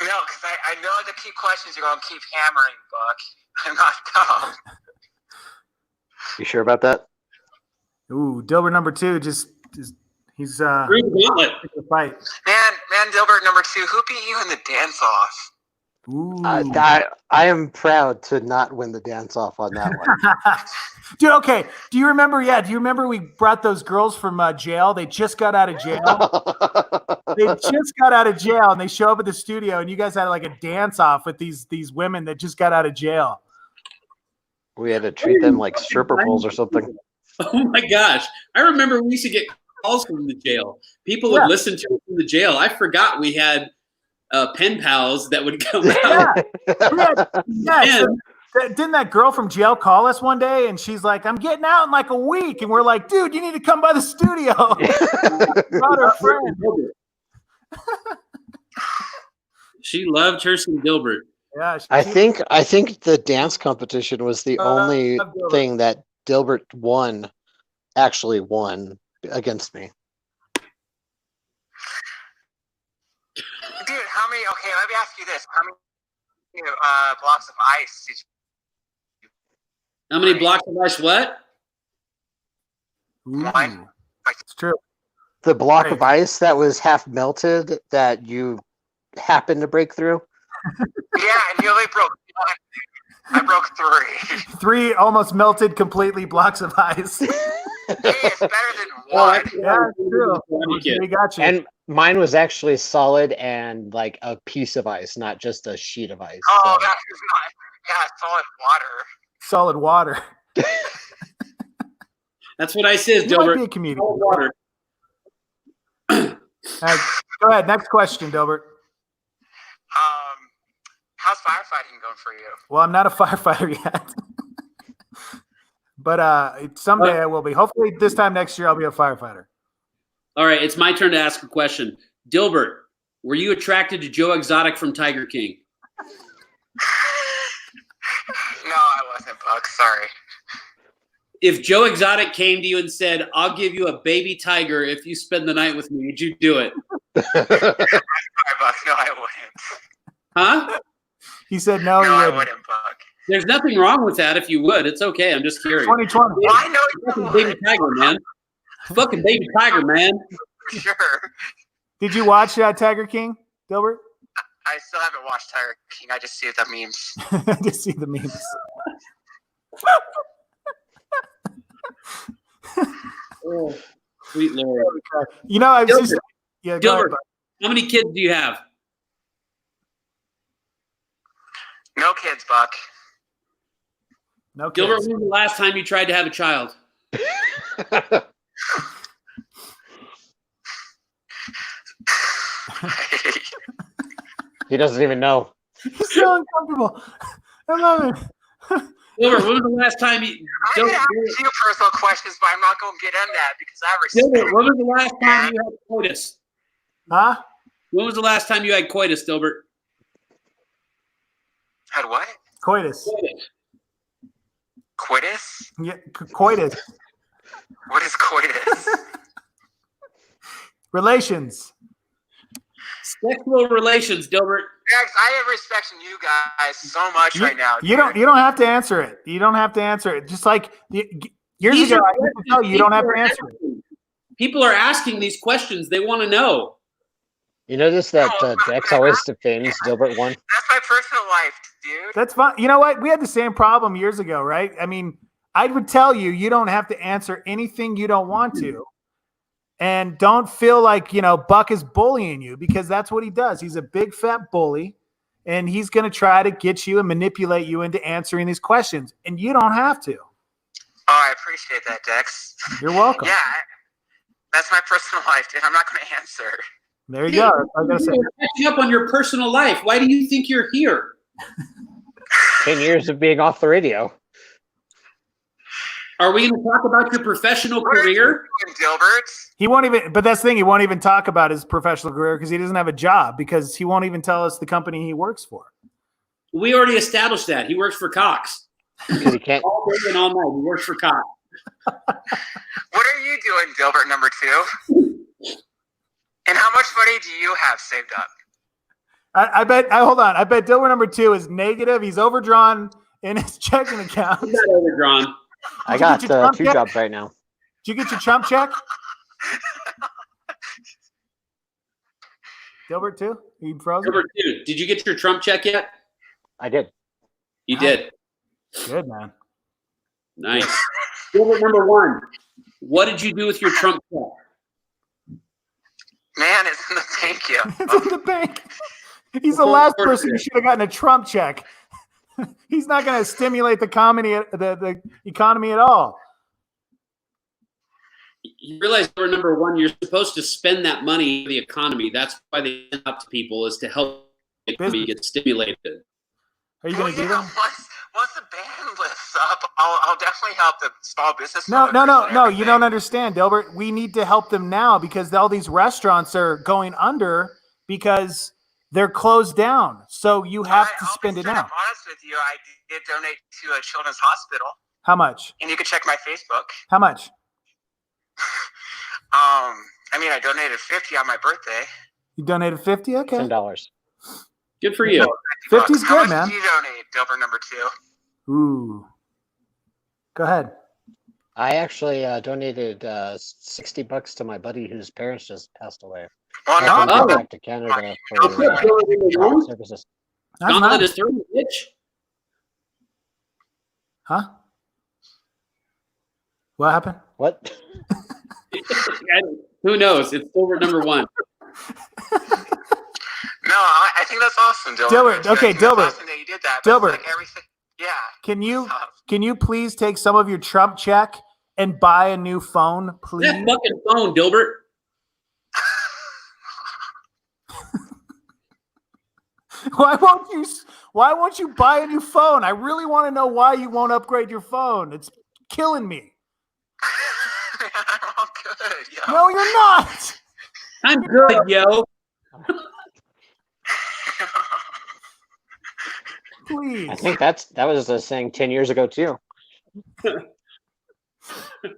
No, because I know the key questions you're going to keep hammering, Buck. I'm not dumb. You sure about that? Ooh, Dilbert number 2 he's Through the gauntlet. fight. Man, Dilbert number 2, who beat you in the dance off? Ooh. I am proud to not win the dance off on that one. Dude, okay. Do you remember? Yeah. Do you remember we brought those girls from jail? They just got out of jail. And they show up at the studio, and you guys had like a dance off with these women that just got out of jail. We had to treat them like stripper poles or something. Oh my gosh. I remember we used to get calls from the jail. People would listen to it from the jail. I forgot we had pen pals that would come out. Yeah. So, didn't that girl from jail call us one day, and she's like, I'm getting out in like a week, and we're like, dude, you need to come by the studio. Brought her friend. She loved her some Dilbert. Yeah, I think the dance competition was the only thing that Dilbert actually won against me. Dude, how many? Okay, let me ask you this: how many blocks of ice did you? How many blocks of ice? What? One. It's true. The block of ice that was half melted that you happened to break through. Yeah, and you only broke. I broke 3. 3 almost melted completely blocks of ice. Hey, it's better than 1. Yeah, it's true. We got you. And mine was actually solid and like a piece of ice, not just a sheet of ice. Oh, So. that is not. Yeah, solid water. Solid water. That's what I said, You might Dilbert. be a comedian. Cold water. Go ahead. Next question, Dilbert. How's firefighting going for you? Well, I'm not a firefighter yet. But someday I will be. Hopefully this time next year I'll be a firefighter. All right, it's my turn to ask a question. Dilbert, were you attracted to Joe Exotic from Tiger King? No, I wasn't, Buck. Sorry. If Joe Exotic came to you and said, I'll give you a baby tiger if you spend the night with me, would you do it? Sorry, Buck. No, I wouldn't. Huh? He said no, he No, I wouldn't. wouldn't, Buck. There's nothing wrong with that if you would. It's okay. I'm just curious. 2020. Well, I know you Fucking would. baby tiger, man. Fucking baby tiger, man. For sure. Did you watch Tiger King, Dilbert? I still haven't watched Tiger King. I just see the memes. I just see the memes. Oh, sweet Lord. You know, I've just Dilbert, go ahead, Dilbert, how many kids do you have? No kids, Buck. no Dilbert, kids. when was the last time you tried to have a child? He doesn't even know. He's so uncomfortable. I love it. Dilbert, when was the last time you? I'm going to Dilbert, ask you personal questions, but I'm not going to get in that because I Dilbert, respect. when was the last time you had coitus? Huh? When was the last time you had coitus, Dilbert? Had what? Coitus. Coitus? Yeah, coitus. What is coitus? Relations. Sexual relations, Dilbert. Max, I am respecting you guys so much right now. You don't have to answer it. You don't have to answer it. Just like years These ago, are I used to tell you don't have to answer it. asking. People are asking these questions. They want to know. You notice that Dex always defends Dilbert one? That's my personal life, dude. That's fine. You know what? We had the same problem years ago, right? I mean, I would tell you, you don't have to answer anything you don't want to. And don't feel like, Buck is bullying you, because that's what he does. He's a big fat bully, and he's going to try to get you and manipulate you into answering these questions. And you don't have to. Oh, I appreciate that, Dex. You're welcome. Yeah, that's my personal life, dude. I'm not going to answer. There you go. That's all I got to say. You're catching up on your personal life. Why do you think you're here? 10 years of being off the radio. Are we going to talk about your professional career? Dilberts? He won't even, but that's the thing, he won't even talk about his professional career because he doesn't have a job, because he won't even tell us the company he works for. We already established that. He works for Cox. Because he can't. All day and all night. He works for Cox. What are you doing, Dilbert number 2? And how much money do you have saved up? Hold on. I bet Dilbert number 2 is negative. He's overdrawn in his checking account. He's not overdrawn. I got Did you get your Trump 2 check? jobs right now. Did you get your Trump check? Dilbert 2? You frozen? Number 2, did you get your Trump check yet? I did. You Nice. did. Good, man. Nice. Dilbert number 1, what did you do with your Trump check? Man, it's in the thank you. It's in the bank. He's the last person who should have gotten a Trump check. He's not going to stimulate the economy at all. You realize for number 1, you're supposed to spend that money for the economy. That's why they send up to people, is to help the economy get stimulated. Are you going to do that? Once the ban lifts up, I'll definitely help the small business. No. owners and You everything. don't understand, Dilbert. We need to help them now because all these restaurants are going under because they're closed down. So you have to spend it now. I'm honest with you. I did donate to a children's hospital, How much? and you can check my Facebook. How much? I donated 50 on my birthday. You donated 50? Okay. $10. Good for you. 50's How good, much man. did you donate, Dilbert number 2? Ooh. Go ahead. I actually donated $60 to my buddy whose parents just passed away. Well, I no, came back to Canada for services. That's Gauntlet nice. is throwing a pitch. Huh? What happened? What? Who knows? It's Dilbert number 1. No, I think that's awesome, Dilbert. Dilbert, okay, I think that's Dilbert. awesome that you did that. But Dilbert. it's like everything. Yeah. Can you Tough. please take some of your Trump check and buy a new phone, please? That fucking phone, Dilbert. Why won't you buy a new phone? I really want to know why you won't upgrade your phone. It's killing me. I'm all good, yo. No, you're not. I'm good, yo. Please. I think that was a saying 10 years ago too.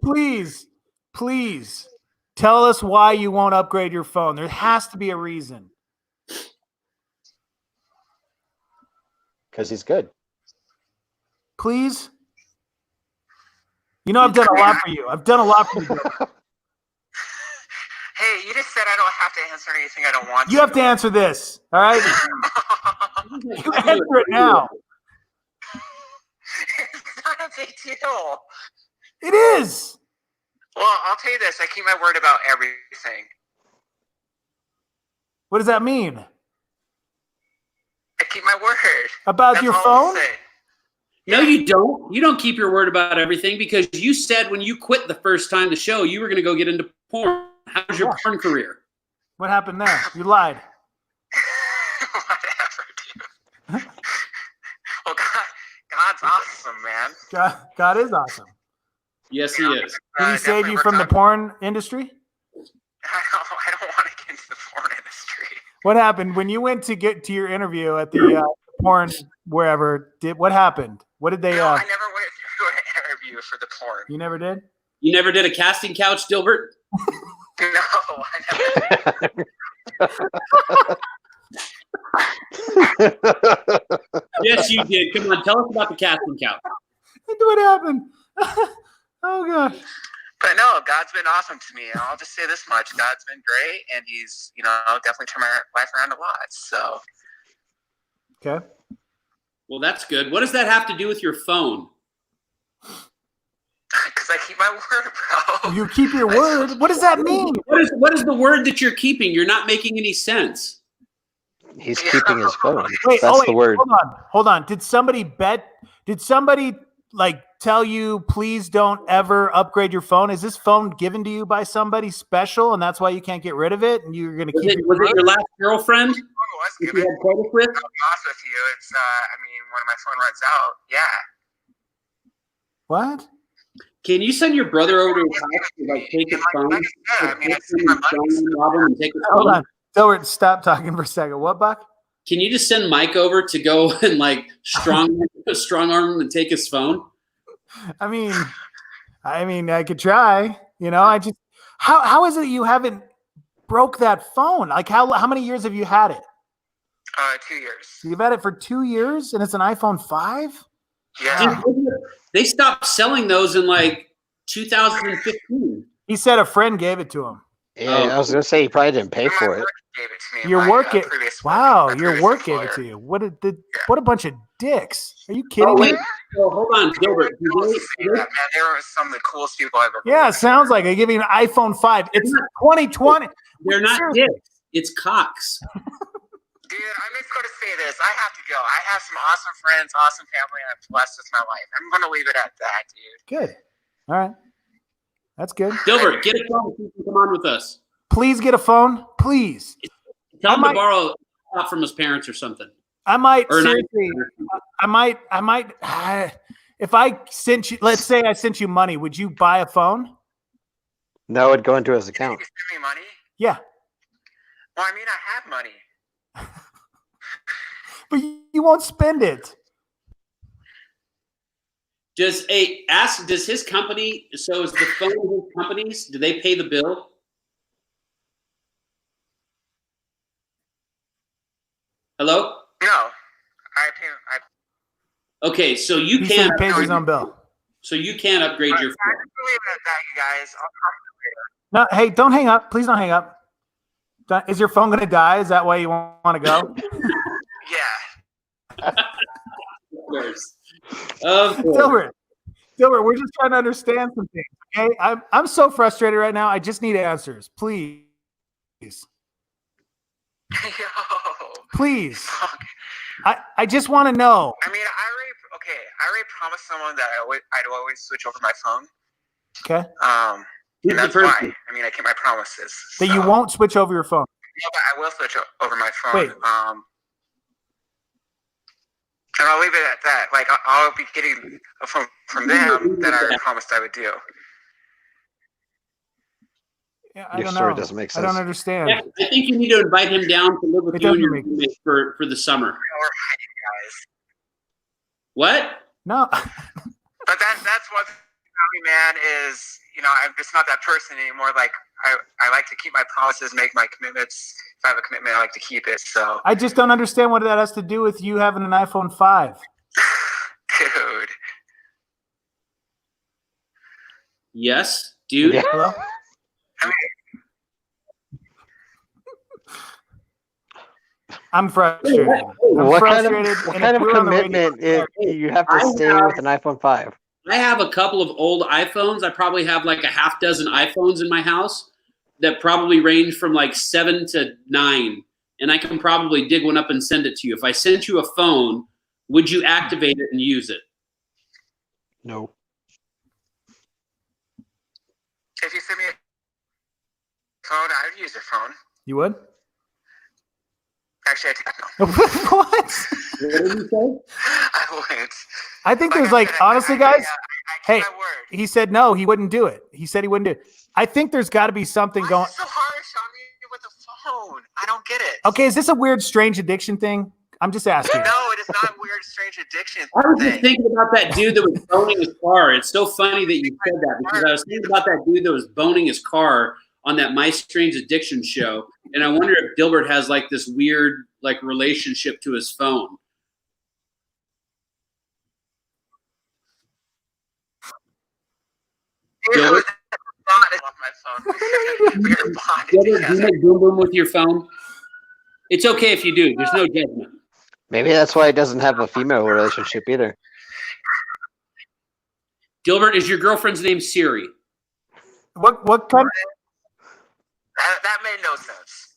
Please tell us why you won't upgrade your phone. There has to be a reason. Because he's good. Please. You know, I've done a lot for you. I've done a lot for you. Hey, you just said I don't have to answer anything I don't want You have to answer this. All right. You answer it now. It's not a big deal. It is. Well, I'll tell you this. I keep my word about everything. What does that mean? I keep my word. About That's your all I'll phone? say. No, you don't. You don't keep your word about everything because you said when you quit the first time the show, you were going to go get into porn. How's your porn career? What happened there? You lied. Whatever, dude. Well, God's awesome, man. God is awesome. Yes, he is. Did he save you from the porn industry? I don't want to get into the porn industry. What happened when you went to get to your interview at the porn wherever? What happened? What did they? No, I never went through an interview for the porn. You never did? You never did a casting couch, Dilbert? No, I never did. Yes, you did. Come on, tell us about the casting couch. What happened? Oh gosh. But no, God's been awesome to me. I'll just say this much: God's been great, and He's, definitely turned my life around a lot. So. Okay. Well, that's good. What does that have to do with your phone? Because I keep my word, bro. You keep your word? What does that mean? What is the word that you're keeping? You're not making any sense. He's keeping his phone. Wait, That's the word. Hold on. Did somebody tell you, please don't ever upgrade your phone? Is this phone given to you by somebody special and that's why you can't get rid of it and you're going to keep it? Was it your last girlfriend? If you had quotas with? I'll be honest with you. It's, when my phone runs out, yeah. What? Can you send your brother over to his house to take his phone? And take his Hold phone? on. Dilbert, stop talking for a second. What, Buck? Can you just send Mike over to go and strong arm him and take his phone? I mean, I could try. I just how is it you haven't broke that phone? Like how many years have you had it? 2 years. You've had it for 2 years, and it's an iPhone 5. Yeah. They stopped selling those in 2015. He said a friend gave it to him. Yeah, I was gonna say he probably didn't pay for it. Gave it to me. Your work Wow, your work gave it to you. What a bunch of dicks. Are you kidding wait. me? Oh, hold on, Dilbert. They were some of the coolest people I've ever Yeah, met. it sounds like they give you an iPhone 5. It's 2020. They're not dicks. It's cocks. Dude, I'm just going to say this. I have to go. I have some awesome friends, awesome family, and I'm blessed with my life. I'm going to leave it at that, dude. Good. All right. That's good. Dilbert, get a phone so you can come on with us. Please get a phone. Please. Tell him to borrow a from his parents or something. I might Or not- seriously. I might. If I sent you, let's say I sent you money, would you buy a phone? No, it'd go into his You account. send me money? Yeah. Well, I have money. But you won't spend it. Does his company, so is the phone his company's, do they pay the bill? Hello? No. Okay, so you He said can't he pays his own bill. So you can't upgrade your I phone. just leave it at that, you guys. I'll talk to you later. No, hey, don't hang up. Please don't hang up. Is your phone going to die? Is that why you want to go? Yeah. Of course. Of course. Dilbert, we're just trying to understand some things. Okay, I'm so frustrated right now. I just need answers, please. Yo. Please. Fuck. I just want to know. I already promised someone that I'd always switch over my phone Okay. Who's And the that's why. person? I mean, I keep my promises. That you won't switch over your phone. Yeah, but I will switch over my phone. Wait. And I'll leave it at that. Like, I'll be getting a phone from them that I promised I would do. Yeah, I Your don't story know. doesn't make I don't sense. understand. Yeah, I think you need to invite him down to live with It you and doesn't your make- roommate for the summer. Or hiding, guys. What? No. But that's what about me, man, is, you know, I'm just not that person anymore. Like, I like to keep my promises, make my commitments. If I have a commitment, I like to keep it. So, I just don't understand what that has to do with you having an iPhone 5. dude. Yes, dude. Yeah. Hello? I mean, I'm frustrated. I'm What kind frustrated. of, what and kind if of we were on the radio- commitment if you have to I stay have- with an iPhone 5? I have a couple of old iPhones. I probably have like a half dozen iPhones in my house that probably range from like 7 to 9. And I can probably dig one up and send it to you. If I sent you a phone, would you activate it and use it? No. if you send me a phone, I'd use your phone. You would? Actually, I take no. What? What did you say? I wouldn't. I think there's I like, said, honestly, guys, I hey, keep my word. he said no, he wouldn't do it. He said he wouldn't do it. I think there's got to be something Why going. is it so harsh on me with the phone? I don't get it. Okay, is this a weird, strange addiction thing? I'm just asking. No, it is not weird, strange addiction I was just thing. thinking about that dude that was boning his car. It's so funny that you said that because I was thinking about that dude that was boning his car on that My Strange Addiction show, and I wonder if Dilbert has like this weird like relationship to his phone. It was bonded off my phone. We were bonded Dilbert, do you together. make boom boom with your phone? It's okay if you do. There's no judgment. Maybe that's why he doesn't have a female relationship either. Dilbert, is your girlfriend's name Siri? What kind? That made no sense.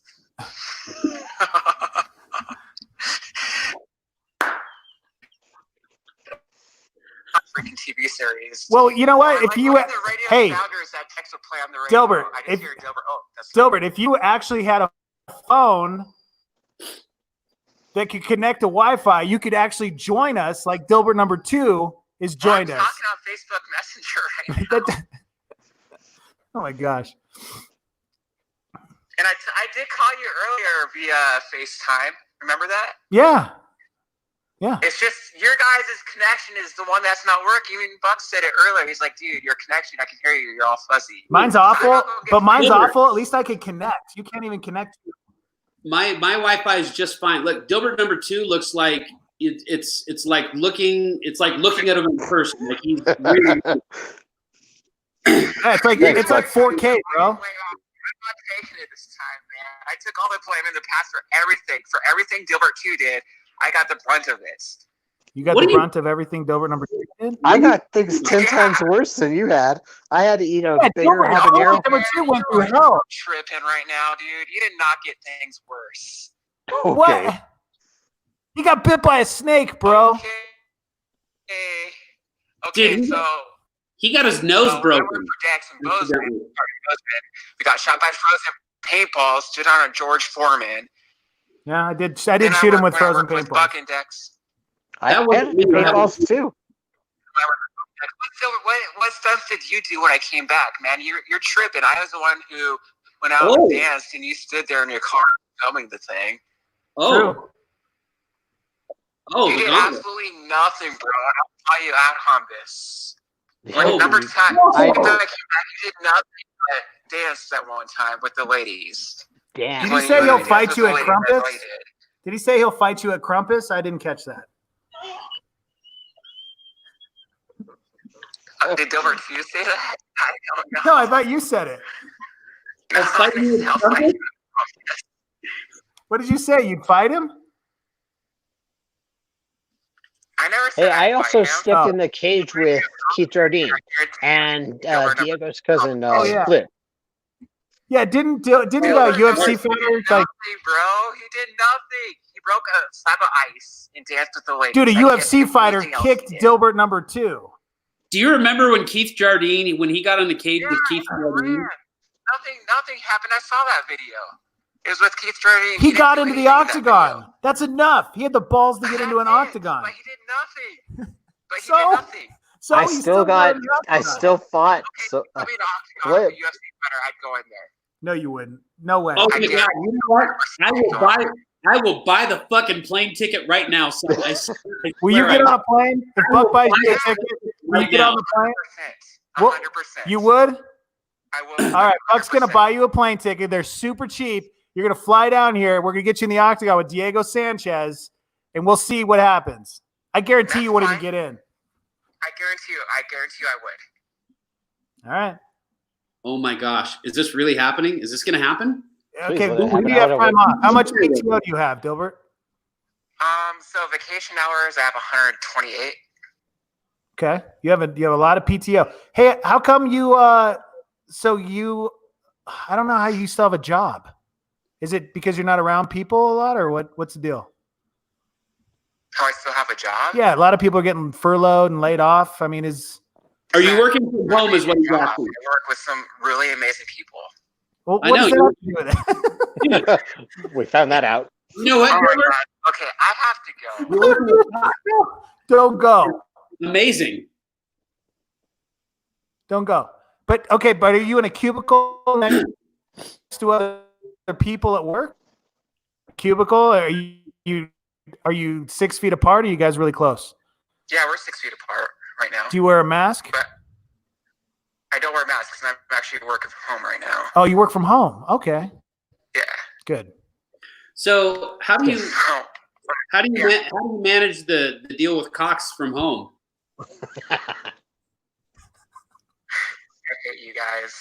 Freaking TV series. Well, you know what? If Like, you one of the radio hey, sounders that text would play on the radio. Dilbert, I just if- hear Dilbert. Oh, that's Dilbert, if you actually had a phone that could connect to Wi-Fi, you could actually join us. Like Dilbert number 2 is joined I'm us. talking on Facebook Messenger right now. Oh my gosh. And I did call you earlier via FaceTime. Remember that? Yeah. Yeah. It's just your guys' connection is the one that's not working. Even Buck said it earlier. He's like, dude, your connection, I can hear you. You're all fuzzy. Mine's awful, but mine's Dilbert. awful. At least I can connect. You can't even connect. My Wi-Fi is just fine. Look, Dilbert number 2 looks like it's like looking at him in person. Like he's really, Yeah, it's like 4K, bro. I'm not taking it this time, man. I took all the blame in the past for everything. For everything Dilbert 2 did, I got the brunt of it. You got What the do you- brunt of everything Dilbert number 2 did? I got things 10 times worse than you had. I had to eat a Yeah, bigger Dilbert, habanero. number 2 went through You're hell. tripping right now, dude. You did not get things worse. Okay. What? He got bit by a snake, bro. Okay, Dude, so he got his nose I broken. worked for Jackson Bozeman. We got shot by frozen paintballs. Stood on a George Foreman. Yeah, I did Then shoot him worked- with when I frozen worked with paintballs. Buck Index. I That was- had paintballs too. What stuff did you do when I came back, man? You're tripping. I was the one who went out Oh. and danced, and you stood there in your car filming the thing. Oh, True. oh, You the did gauntlet. absolutely nothing, bro. I'll tell you at Hombus. Like, Oh, number dude. 10. I- After I came back, you did nothing but dance that one time with the ladies. Damn. Did he When say you he'll danced fight with you the at ladies, that's Crumpus? all you did. Did he say he'll fight you at Crumpus? I didn't catch that. Did Dilbert Hughes say that? I don't know. No, I thought you said it. I'll fight you with I'll fight Crumpus? you. What did you say? You'd fight him? I never said Hey, I I'd also fight him. stepped Oh. in the cage with Keith Jardine and Diego's cousin, Oh, yeah. Flip. Yeah, didn't Dilbert UFC did fighters like, nothing, bro. He did nothing. He broke a slab of ice and danced with the ladies. dude, a Like, UFC everything fighter else he kicked did. Dilbert number 2. Do you remember when Keith Jardine, when he got in the cage with Keith Jardine? Man. Nothing happened. I saw that video. It was with Keith Jardine. He got didn't into do the anything in that octagon. video. That's enough. He had the balls to get into an octagon. But he did nothing. So- He did nothing. So I he still got got. in the I octagon. still fought. Okay, So I mean, octagon, flip. the UFC fighter, I'd go in there. No, you wouldn't. No way. Oh I my did. God! You know what? I will buy the fucking plane ticket right now. So I Will you swear get I- on a plane? If I will Buck buys buy you a it ticket, will you right get now. on the plane? 100%. What? 100%. You would? I will. All right, Buck's gonna 100%. buy you a plane ticket. They're super cheap. You're gonna fly down here. We're gonna get you in the octagon with Diego Sanchez, and we'll see what happens. I guarantee That's you wouldn't fine. even get in. I guarantee you I would. All right. Oh my gosh! Is this really happening? Is this going to happen? Please Okay. let it When happen. do you have I don't time want- off? How much PTO do you have, Dilbert? So vacation hours, I have 128. Okay. You have a lot of PTO. Hey, how come you so you I don't know how you still have a job. Is it because you're not around people a lot, or what's the deal? How I still have a job? Yeah, a lot of people are getting furloughed and laid off. I mean, Are you working from home? Is what he's I asking. work with some really amazing people. well, I what know, does that you- have to do with it? we found that out. You know what? Oh my Dilbert? God. Okay, I have to go. You're working with- Don't go. Amazing. Don't go. But okay, but are you in a cubicle next to other people at work? Cubicle? Are you 6 feet apart? Or are you guys really close? Yeah, we're 6 feet apart right now. Do you wear a mask? But I don't wear masks because I'm actually working from home right now. Oh, you work from home. Okay, Yeah. good. So how do you Oh, how do you manage the deal with Cox from home? I hate you guys.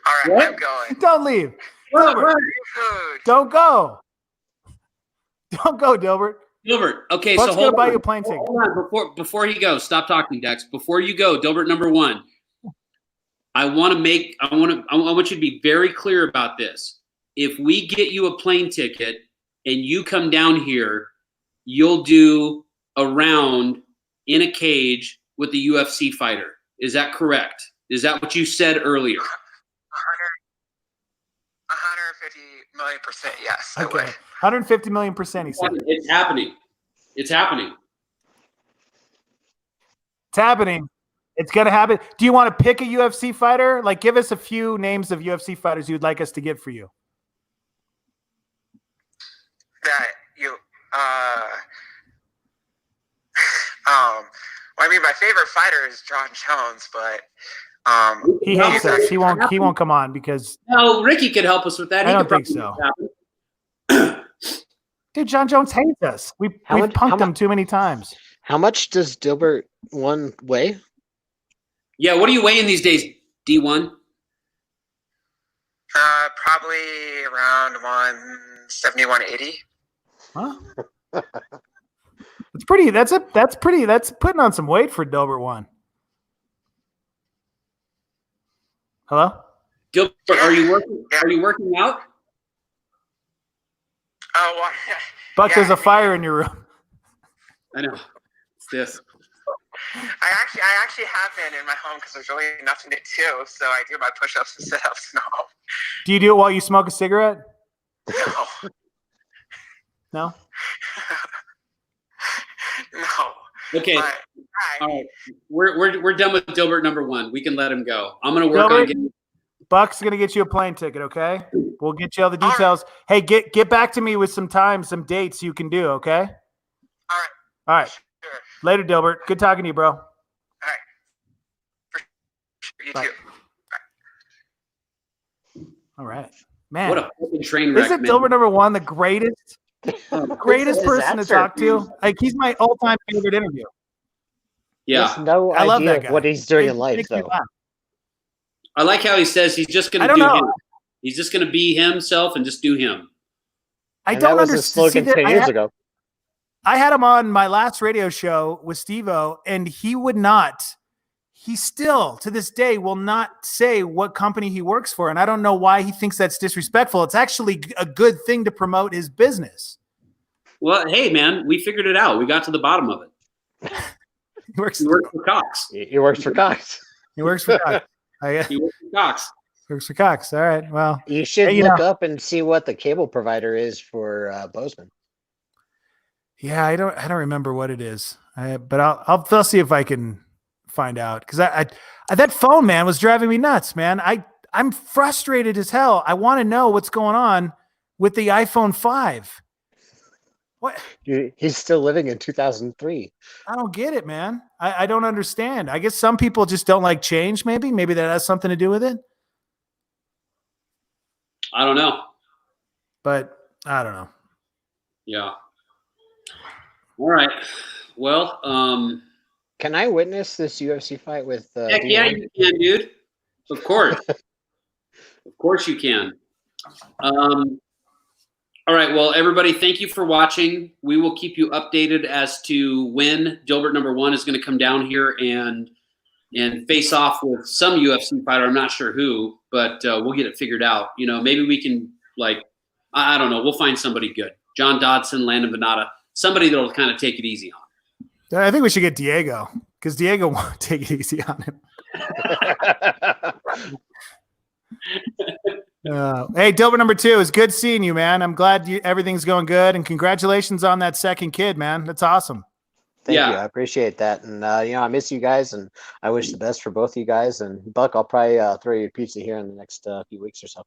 All right, What? I'm going. Don't leave. What? Dilbert, Food. don't go. Don't go, Dilbert. Dilbert. Okay, Buck's so gonna hold buy on. you a plane ticket. Hold on. Before he goes, stop talking, Dex. Before you go, Dilbert number one. I want you to be very clear about this. If we get you a plane ticket and you come down here, you'll do a round in a cage with the UFC fighter. Is that correct? Is that what you said earlier? 150 million% yes, I Okay, would. 150 million%. He said It's happening. It's happening. it's happening. It's gonna happen. Do you want to pick a UFC fighter? Like, give us a few names of UFC fighters you'd like us to get for you. That you well, I mean my favorite fighter is John Jones, but He hates us. He won't come on because No, Ricky could help us with that. I He don't could think probably so. make it happen. dude, John Jones hates us. We've punked him too many times. How much does Dilbert one weigh? Yeah, what are you weighing these days, D1? probably around 170, 180. Huh? It's pretty. That's putting on some weight for Dilbert one. Hello? Dilbert, are you working out? Oh, well, Buck, yeah, there's a I mean, fire in your room. I know. It's this. I actually have been in my home because there's really nothing to do, so I do my push-ups and sit-ups and all. Do you do it while you smoke a cigarette? No, No? no. Okay. But, All right. We're done with Dilbert number one. We can let him go. I'm gonna work on Dilbert? getting Buck's gonna get you a plane ticket, okay? We'll get you all the details. Hey, get back to me with some time, some dates you can do, okay? all right, All right. sure. Later, Dilbert. Good talking to you, bro. All right. You Bye. too. All right. Man. what a fucking train wreck. Isn't man. Dilbert number one the greatest His person to answer. talk to? Like, he's my all-time favorite interview. He Yeah. has no I love idea that guy. what he's doing It in life, makes me though. laugh. I like how he says he's just I gonna don't do know. him. He's just gonna be himself and just do him. I And don't that was his understand. slogan 10 years ago. I had him on my last radio show with Steve-O, and he would not. He still, to this day, will not say what company he works for. And I don't know why he thinks that's disrespectful. It's actually a good thing to promote his business. Well, hey man, we figured it out. We got to the bottom of it. He works for Cox. He works for Cox. He works for Cox. He works for Cox. Works for Cox. All right. Well, You should hey, look up and see what the cable provider is for Bozeman. Yeah, I don't remember what it is. But I'll see if I can find out, because I that phone, man, was driving me nuts, man. I'm frustrated as hell. I want to know what's going on with the iPhone 5. What? He's still living in 2003. I don't get it, man. I don't understand. I guess some people just don't like change. Maybe that has something to do with it. I don't know. But I don't know. Yeah. All right. Well, can I witness this UFC fight with? Heck yeah, you can, dude. Of course. Of course you can. All right. Well, everybody, thank you for watching. We will keep you updated as to when Dilbert number 1 is going to come down here and face off with some UFC fighter. I'm not sure who, but we'll get it figured out. You know, maybe we can, like, I don't know. We'll find somebody good. John Dodson, Landon Venata, somebody that'll kind of take it easy on. I think we should get Diego, because Diego won't take it easy on him. Hey, Dilbert number 2, it's good seeing you, man. I'm glad everything's going good, and congratulations on that second kid, man. That's awesome. Thank you. I appreciate that. And, I miss you guys, and I wish the best for both of you guys. And Buck, I'll probably throw you a pizza here in the next few weeks or so.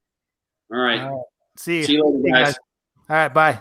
All right. See you. See you later, guys. All right. Bye.